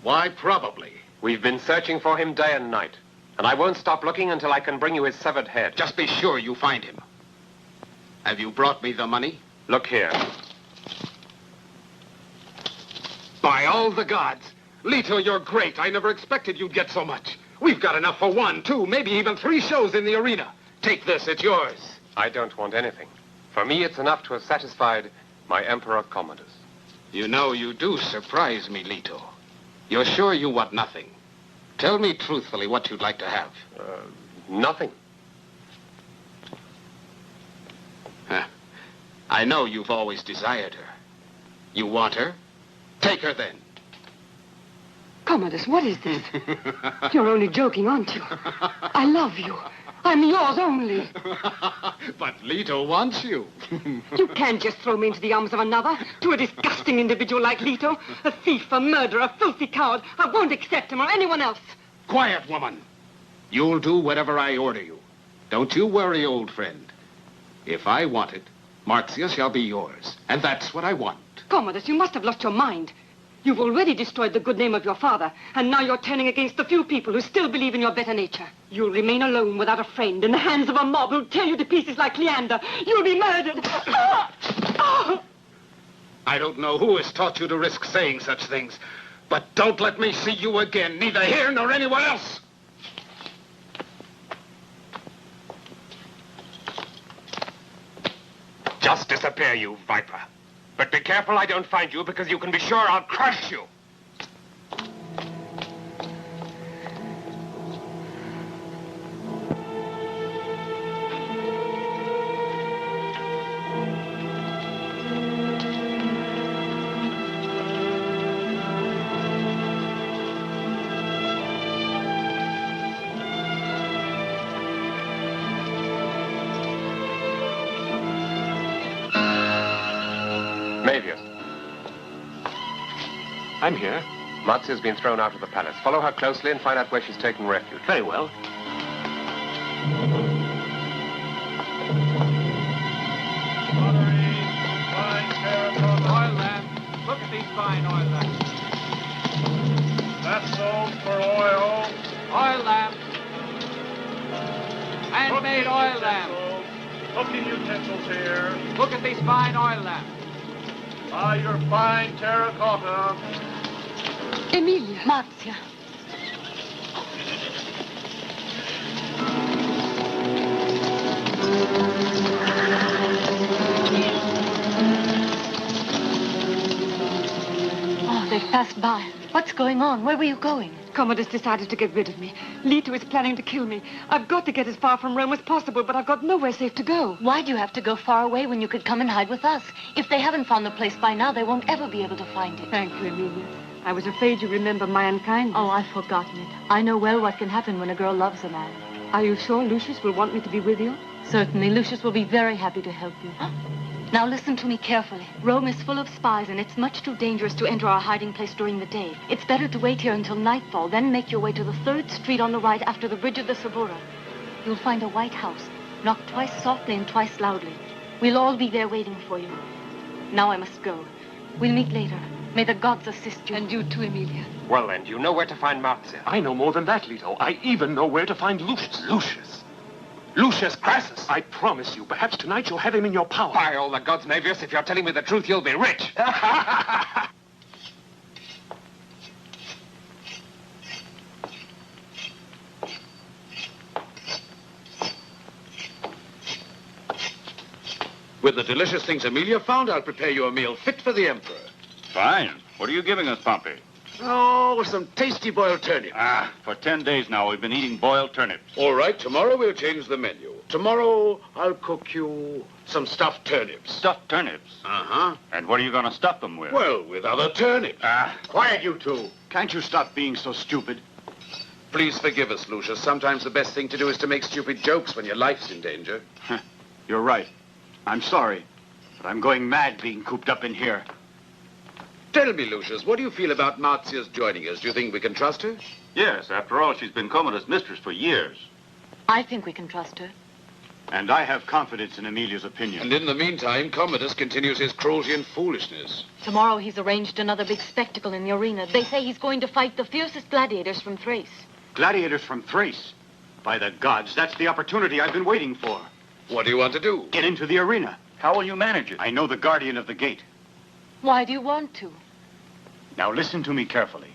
S3: Why probably?
S11: We've been searching for him day and night, and I won't stop looking until I can bring you his severed head.
S3: Just be sure you find him. Have you brought me the money?
S11: Look here.
S3: By all the gods! Leto, you're great. I never expected you'd get so much. We've got enough for 1, 2, maybe even 3 shows in the arena. Take this, it's yours.
S11: I don't want anything. For me, it's enough to have satisfied my Emperor Commodus.
S3: You know, you do surprise me, Leto. You're sure you want nothing? Tell me truthfully what you'd like to have.
S11: Nothing.
S3: Huh. I know you've always desired her. You want her? Take her then.
S4: Commodus, what is this? You're only joking, aren't you? I love you. I'm yours only.
S3: But Leto wants you.
S4: You can't just throw me into the arms of another, to a disgusting individual like Leto. A thief, a murderer, a filthy coward. I won't accept him or anyone else.
S3: Quiet, woman. You'll do whatever I order you. Don't you worry, old friend. If I want it, Marcia shall be yours. And that's what I want.
S4: Commodus, you must have lost your mind. You've already destroyed the good name of your father, and now you're turning against the few people who still believe in your better nature. You'll remain alone without a friend in the hands of a mob who'll tear you to pieces like Leander. You'll be murdered.
S3: I don't know who has taught you to risk saying such things, but don't let me see you again, neither here nor anywhere else. Just disappear, you viper. But be careful I don't find you, because you can be sure I'll crush you. I'm here.
S11: Marzia's been thrown out of the palace. Follow her closely and find out where she's taking refuge.
S3: Very well.
S20: Oil lamp. Look at these fine oil lamps.
S2: Vessels for oil.
S20: Oil lamp. Handmade oil lamp.
S2: Cooking utensils here.
S20: Look at these fine oil lamps.
S2: Ah, your fine terracotta.
S8: Emilia. Marzia. Oh, they've passed by. What's going on? Where were you going?
S4: Commodus decided to get rid of me. Leto is planning to kill me. I've got to get as far from Rome as possible, but I've got nowhere safe to go.
S8: Why do you have to go far away when you could come and hide with us? If they haven't found the place by now, they won't ever be able to find it.
S4: Thank you, Emilia. I was afraid you remember my unkindness.
S8: Oh, I've forgotten it. I know well what can happen when a girl loves a man.
S4: Are you sure Lucius will want me to be with you?
S8: Certainly. Lucius will be very happy to help you. Now listen to me carefully. Rome is full of spies, and it's much too dangerous to enter our hiding place during the day. It's better to wait here until nightfall, then make your way to the 3rd street on the right after the bridge of the Subura. You'll find a white house. Knock twice softly and twice loudly. We'll all be there waiting for you. Now I must go. We'll meet later. May the gods assist you.
S4: And you too, Emilia.
S11: Well, then, you know where to find Marzia.
S14: I know more than that, Leto. I even know where to find Lucius.
S3: Lucius Crassus.
S14: I promise you, perhaps tonight you'll have him in your power.
S11: By all the gods, Mavius, if you're telling me the truth, you'll be rich.
S18: With the delicious things Emilia found, I'll prepare you a meal fit for the Emperor.
S10: Fine. What are you giving us, Pompey?
S18: Oh, some tasty boiled turnips.
S10: For 10 days now, we've been eating boiled turnips.
S18: All right, tomorrow we'll change the menu. Tomorrow, I'll cook you some stuffed turnips.
S10: Stuffed turnips?
S18: Uh-huh.
S10: And what are you going to stuff them with?
S18: Well, with other turnips.
S1: Quiet, you two. Can't you stop being so stupid?
S18: Please forgive us, Lucius. Sometimes the best thing to do is to make stupid jokes when your life's in danger.
S1: You're right. I'm sorry, but I'm going mad being cooped up in here.
S18: Tell me, Lucius, what do you feel about Marzia's joining us? Do you think we can trust her?
S10: Yes, after all, she's been Commodus' mistress for years.
S8: I think we can trust her.
S1: And I have confidence in Emilia's opinion.
S18: And in the meantime, Commodus continues his cruelty and foolishness.
S8: Tomorrow he's arranged another big spectacle in the arena. They say he's going to fight the fiercest gladiators from Thrace.
S1: Gladiators from Thrace? By the gods, that's the opportunity I've been waiting for.
S18: What do you want to do?
S1: Get into the arena.
S10: How will you manage it?
S1: I know the guardian of the gate.
S8: Why do you want to?
S1: Now listen to me carefully.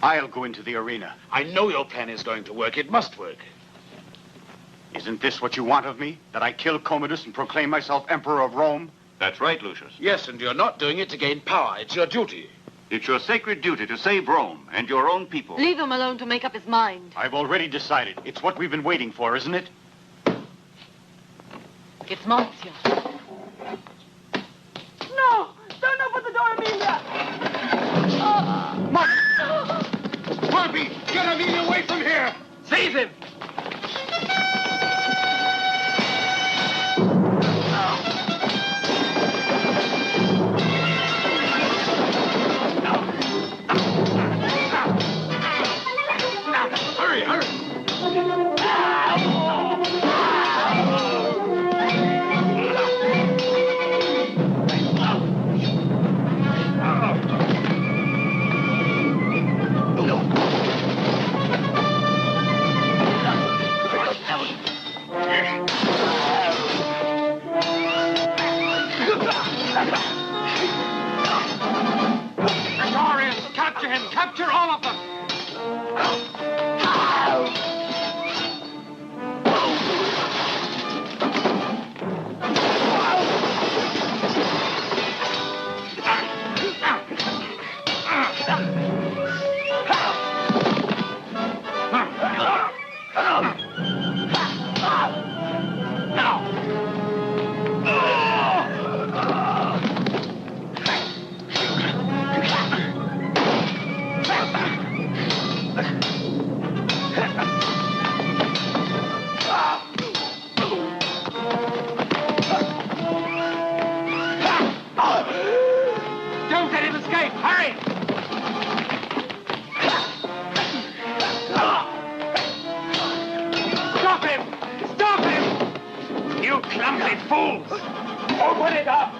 S1: I'll go into the arena.
S18: I know your plan is going to work. It must work.
S1: Isn't this what you want of me? That I kill Commodus and proclaim myself Emperor of Rome?
S10: That's right, Lucius.
S18: Yes, and you're not doing it to gain power. It's your duty.
S10: It's your sacred duty to save Rome and your own people.
S8: Leave him alone to make up his mind.
S1: I've already decided. It's what we've been waiting for, isn't it?
S8: It's Marzia.
S5: No! Don't open the door, Emilia!
S3: Pompey, get Emilia away from here!
S20: Seize him!
S3: Hurry, hurry!
S20: Capture him! Capture all of them! Don't let him escape! Hurry! Stop him! Stop him! You clumsy fools! Open it up!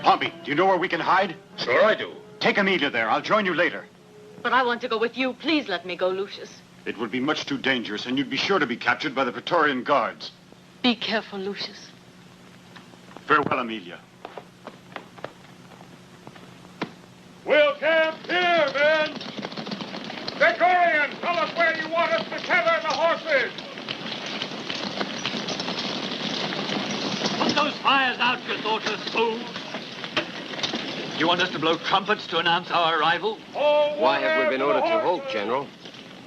S1: Pompey, do you know where we can hide?
S10: Sure I do.
S1: Take Amelia there. I'll join you later.
S8: But I want to go with you. Please let me go, Lucius.
S1: It would be much too dangerous, and you'd be sure to be captured by the Praetorian guards.
S8: Be careful, Lucius.
S1: Farewell, Amelia.
S2: We'll camp here, men! Praetorian, tell us where you want us to tether the horses!
S19: Put those fires out, you thoughtless fools. You want us to blow trumpets to announce our arrival?
S7: Why have we been ordered to halt, General?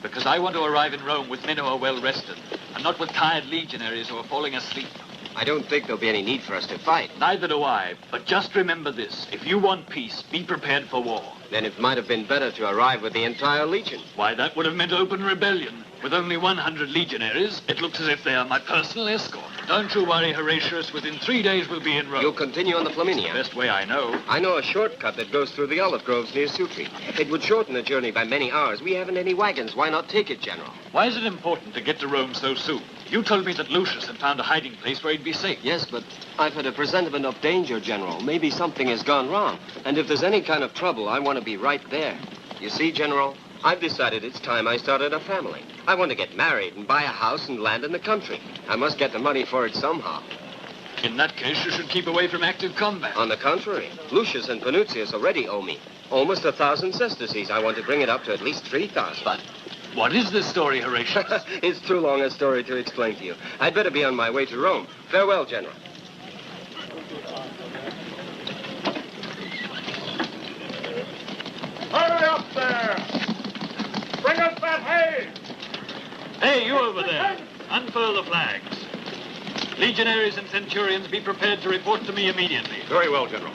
S19: Because I want to arrive in Rome with men who are well rested, and not with tired legionaries who are falling asleep.
S7: I don't think there'll be any need for us to fight.
S19: Neither do I, but just remember this. If you want peace, be prepared for war.
S7: Then it might have been better to arrive with the entire legion.
S19: Why, that would have meant open rebellion. With only 100 legionaries, it looks as if they are my personal escort. Don't you worry, Horatius. Within 3 days we'll be in Rome.
S7: You'll continue on the Flaminia?
S19: Best way I know.
S7: I know a shortcut that goes through the olive groves near Sutri. It would shorten the journey by many hours. We haven't any wagons. Why not take it, General?
S19: Why is it important to get to Rome so soon? You told me that Lucius had found a hiding place where he'd be safe.
S7: Yes, but I've had a presentiment of danger, General. Maybe something has gone wrong. And if there's any kind of trouble, I want to be right there. You see, General, I've decided it's time I started a family. I want to get married and buy a house and land in the country. I must get the money for it somehow.
S19: In that case, you should keep away from active combat.
S7: On the contrary, Lucius and Panuzius already owe me almost 1,000 sesterces. I want to bring it up to at least 3,000.
S19: But what is this story, Horatius?
S7: It's too long a story to explain to you. I'd better be on my way to Rome. Farewell, General.
S2: Hurry up there! Bring us that hay!
S19: Hey, you over there. Unfurl the flags. Legionaries and centurions, be prepared to report to me immediately.
S10: Very well, General.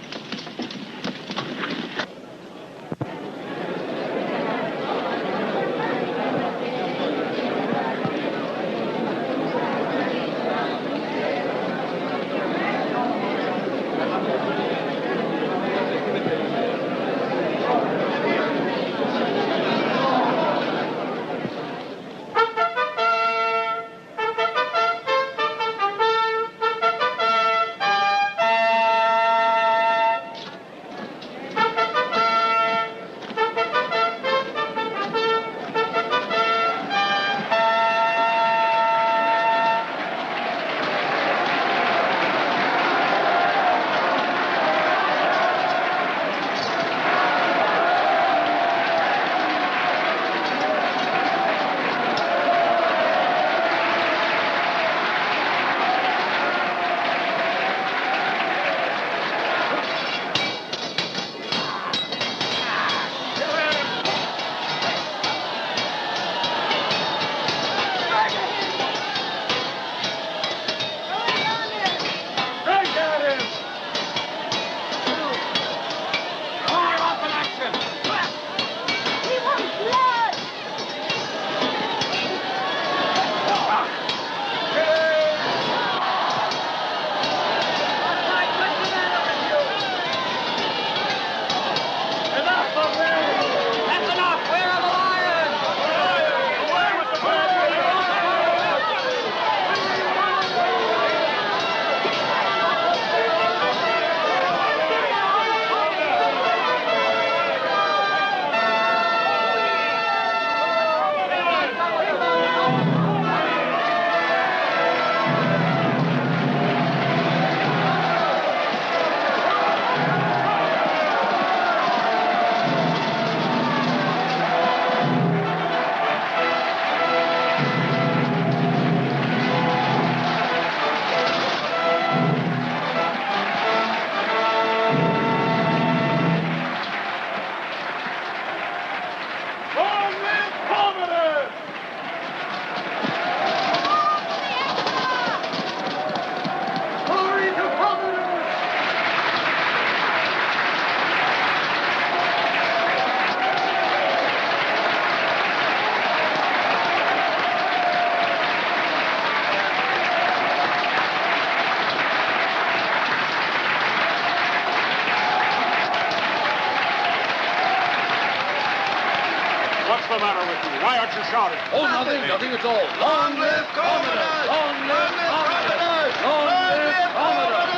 S2: what you're shouting?
S15: Oh, nothing at all. Long live Commodus! Long live Commodus! Long live Commodus!
S16: Long live Commodus!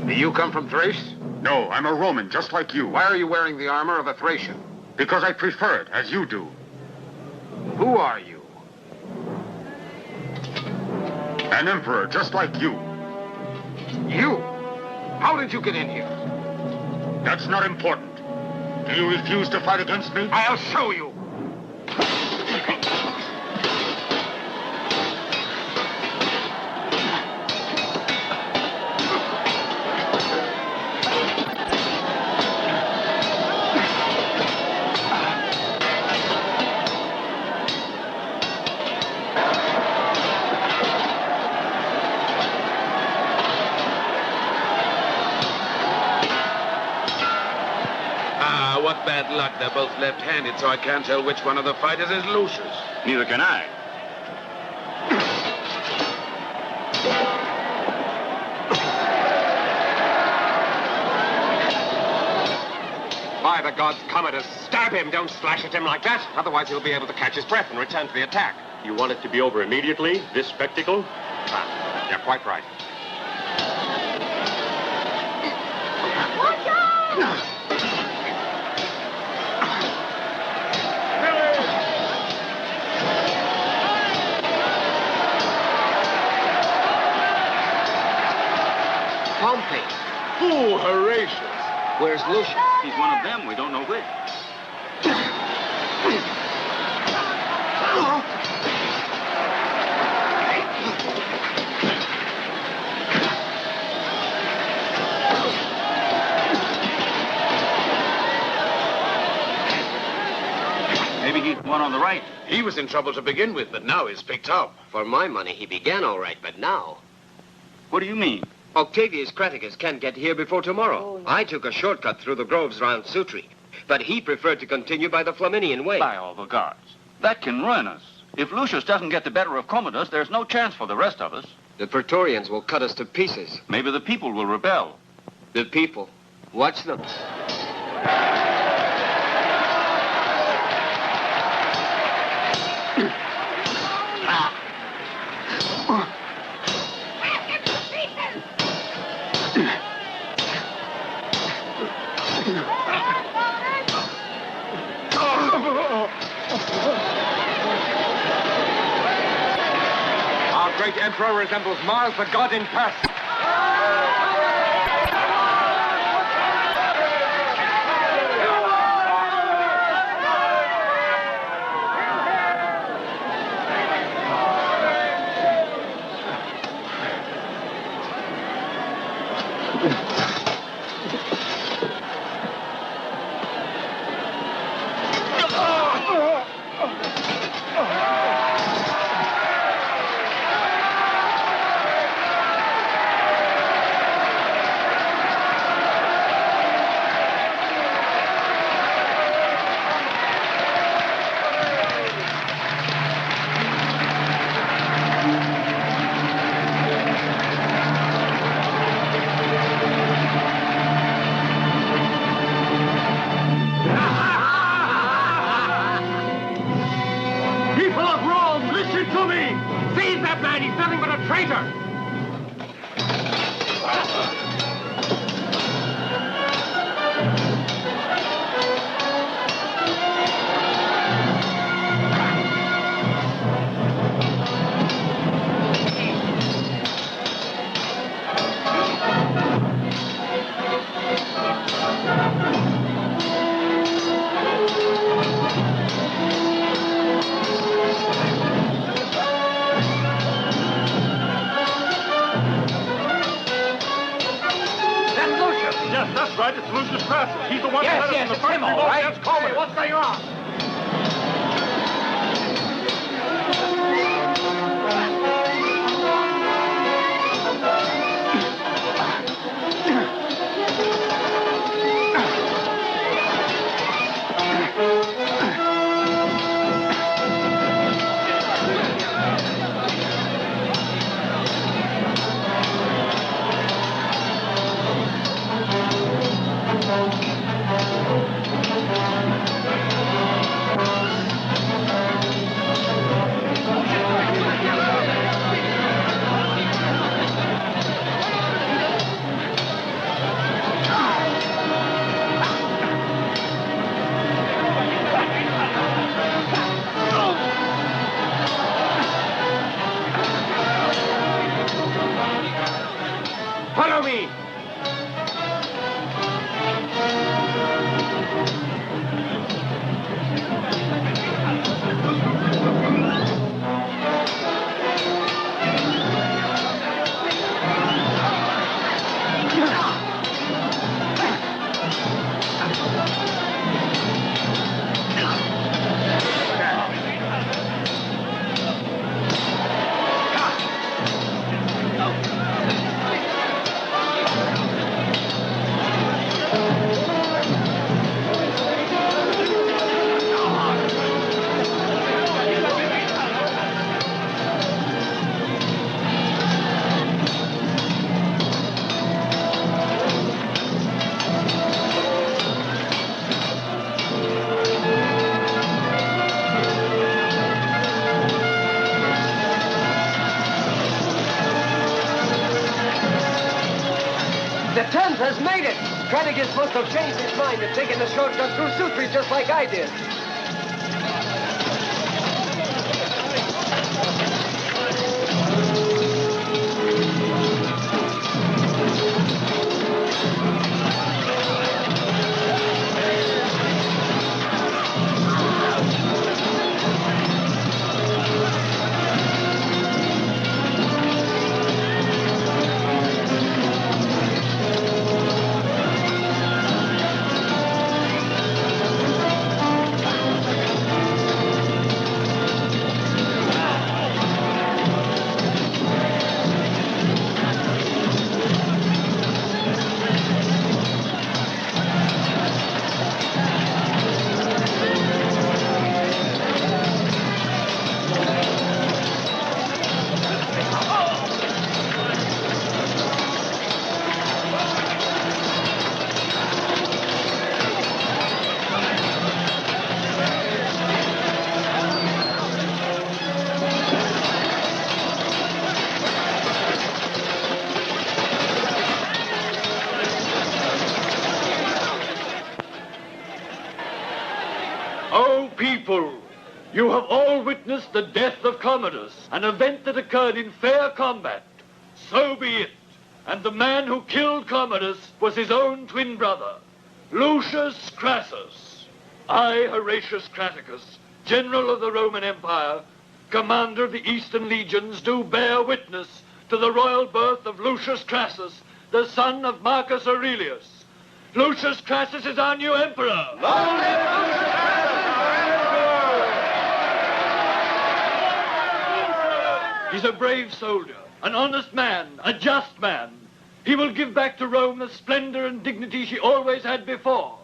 S3: Do you come from Thrace?
S1: No, I'm a Roman, just like you.
S3: Why are you wearing the armor of a Thracian?
S1: Because I prefer it, as you do.
S3: Who are you?
S1: An emperor, just like you.
S3: You? How did you get in here?
S1: That's not important. Do you refuse to fight against me?
S3: I'll show you.
S18: What bad luck. They're both left-handed, so I can't tell which one of the fighters is Lucius.
S10: Neither can I.
S3: By the gods, Commodus, stab him. Don't slash at him like that. Otherwise, he'll be able to catch his breath and return to the attack.
S2: You want it to be over immediately? This spectacle?
S3: Ah, you're quite right.
S5: Watch out!
S7: Pompey.
S18: Fool Horatius.
S7: Where's Lucius?
S10: He's one of them. We don't know which. Maybe he's the one on the right.
S18: He was in trouble to begin with, but now he's picked up.
S7: For my money, he began all right, but now...
S10: What do you mean?
S7: Octavius Craticus can't get here before tomorrow. I took a shortcut through the groves round Sutri, but he preferred to continue by the Flaminian Way.
S10: By all the gods. That can ruin us. If Lucius doesn't get the better of Commodus, there's no chance for the rest of us.
S7: The Praetorians will cut us to pieces.
S10: Maybe the people will rebel.
S7: The people? Watch them.
S3: Our great emperor resembles Mars, the god in person.
S2: Lucius Crassus. He's the one
S13: Yes,
S2: who led us
S13: yes,
S2: in the
S13: it's
S2: first
S13: him, all
S2: revolt
S13: right.
S2: against Commodus.
S13: Hey, what's going on?
S2: Follow me.
S7: The 10th has made it! Tradigus must have changed his mind and taken the shortcut through Sutri just like I did.
S21: O people, you have all witnessed the death of Commodus, an event that occurred in fair combat. So be it. And the man who killed Commodus was his own twin brother, Lucius Crassus. I, Horatius Craticus, general of the Roman Empire, commander of the Eastern legions, do bear witness to the royal birth of Lucius Crassus, the son of Marcus Aurelius. Lucius Crassus is our new emperor. Long live Lucius Crassus! He's a brave soldier, an honest man, a just man. He will give back to Rome the splendor and dignity she always had before.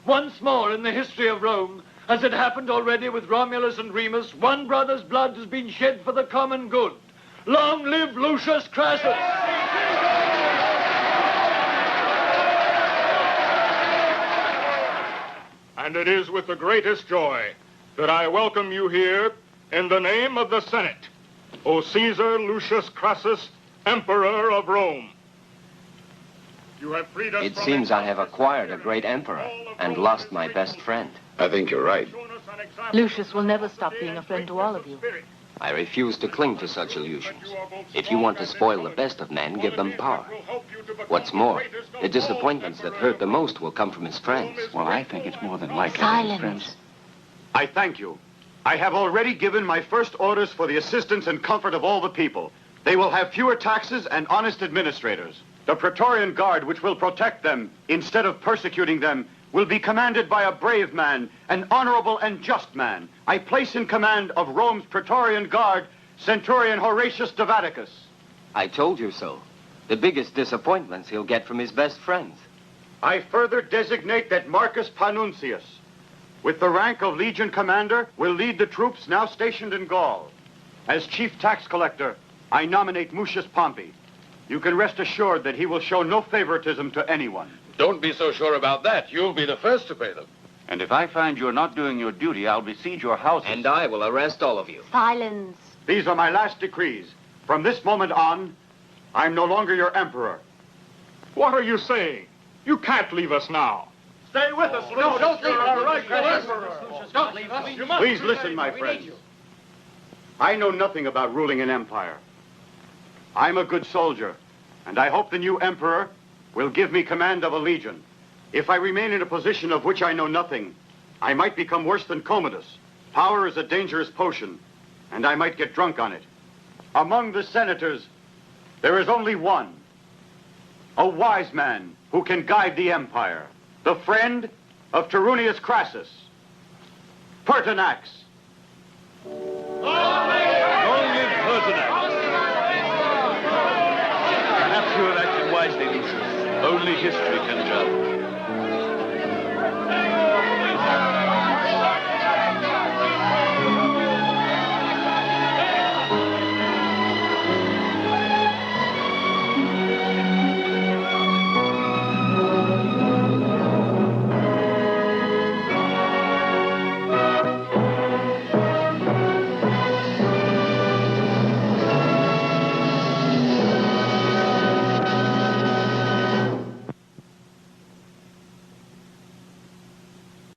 S21: Once more in the history of Rome, as it happened already with Romulus and Remus, one brother's blood has been shed for the common good. Long live Lucius Crassus!
S2: And it is with the greatest joy that I welcome you here in the name of the Senate, O Caesar Lucius Crassus, Emperor of Rome. You have freed us
S11: It
S2: from
S11: seems I have acquired a great emperor and lost my best friend.
S18: I think you're right.
S8: Lucius will never stop being a friend to all of you.
S11: I refuse to cling to such illusions. If you want to spoil the best of men, give them power. What's more, the disappointments that hurt the most will come from his friends.
S1: Well, I think it's more than likely.
S8: Silence.
S1: I thank you. I have already given my first orders for the assistance and comfort of all the people. They will have fewer taxes and honest administrators. The Praetorian Guard, which will protect them instead of persecuting them, will be commanded by a brave man, an honorable and just man. I place in command of Rome's Praetorian Guard, Centurion Horatius Davaticus.
S7: I told you so. The biggest disappointments he'll get from his best friends.
S1: I further designate that Marcus Panuncius, with the rank of Legion Commander, will lead the troops now stationed in Gaul. As Chief Tax Collector, I nominate Mucius Pompey. You can rest assured that he will show no favoritism to anyone.
S18: Don't be so sure about that. You'll be the first to pay them.
S10: And if I find you're not doing your duty, I'll besiege your house.
S7: And I will arrest all of you.
S8: Silence.
S1: These are my last decrees. From this moment on, I'm no longer your emperor.
S6: What are you saying? You can't leave us now.
S2: Stay with us, Lucius.
S16: No, don't leave
S2: You're
S16: us,
S2: our rightful
S16: Lucius.
S2: emperor.
S16: Don't leave us.
S2: You must
S1: Please
S2: be
S1: listen,
S2: ready.
S1: my
S2: We
S1: friends.
S2: need you.
S1: I know nothing about ruling an empire. I'm a good soldier, and I hope the new emperor will give me command of a legion. If I remain in a position of which I know nothing, I might become worse than Commodus. Power is a dangerous potion, and I might get drunk on it. Among the senators, there is only one, a wise man who can guide the empire, the friend of Tyrrhenius Crassus, Pertinax.
S21: Long live Pertinax! Perhaps you have acted wisely, Lucius. Only history can judge.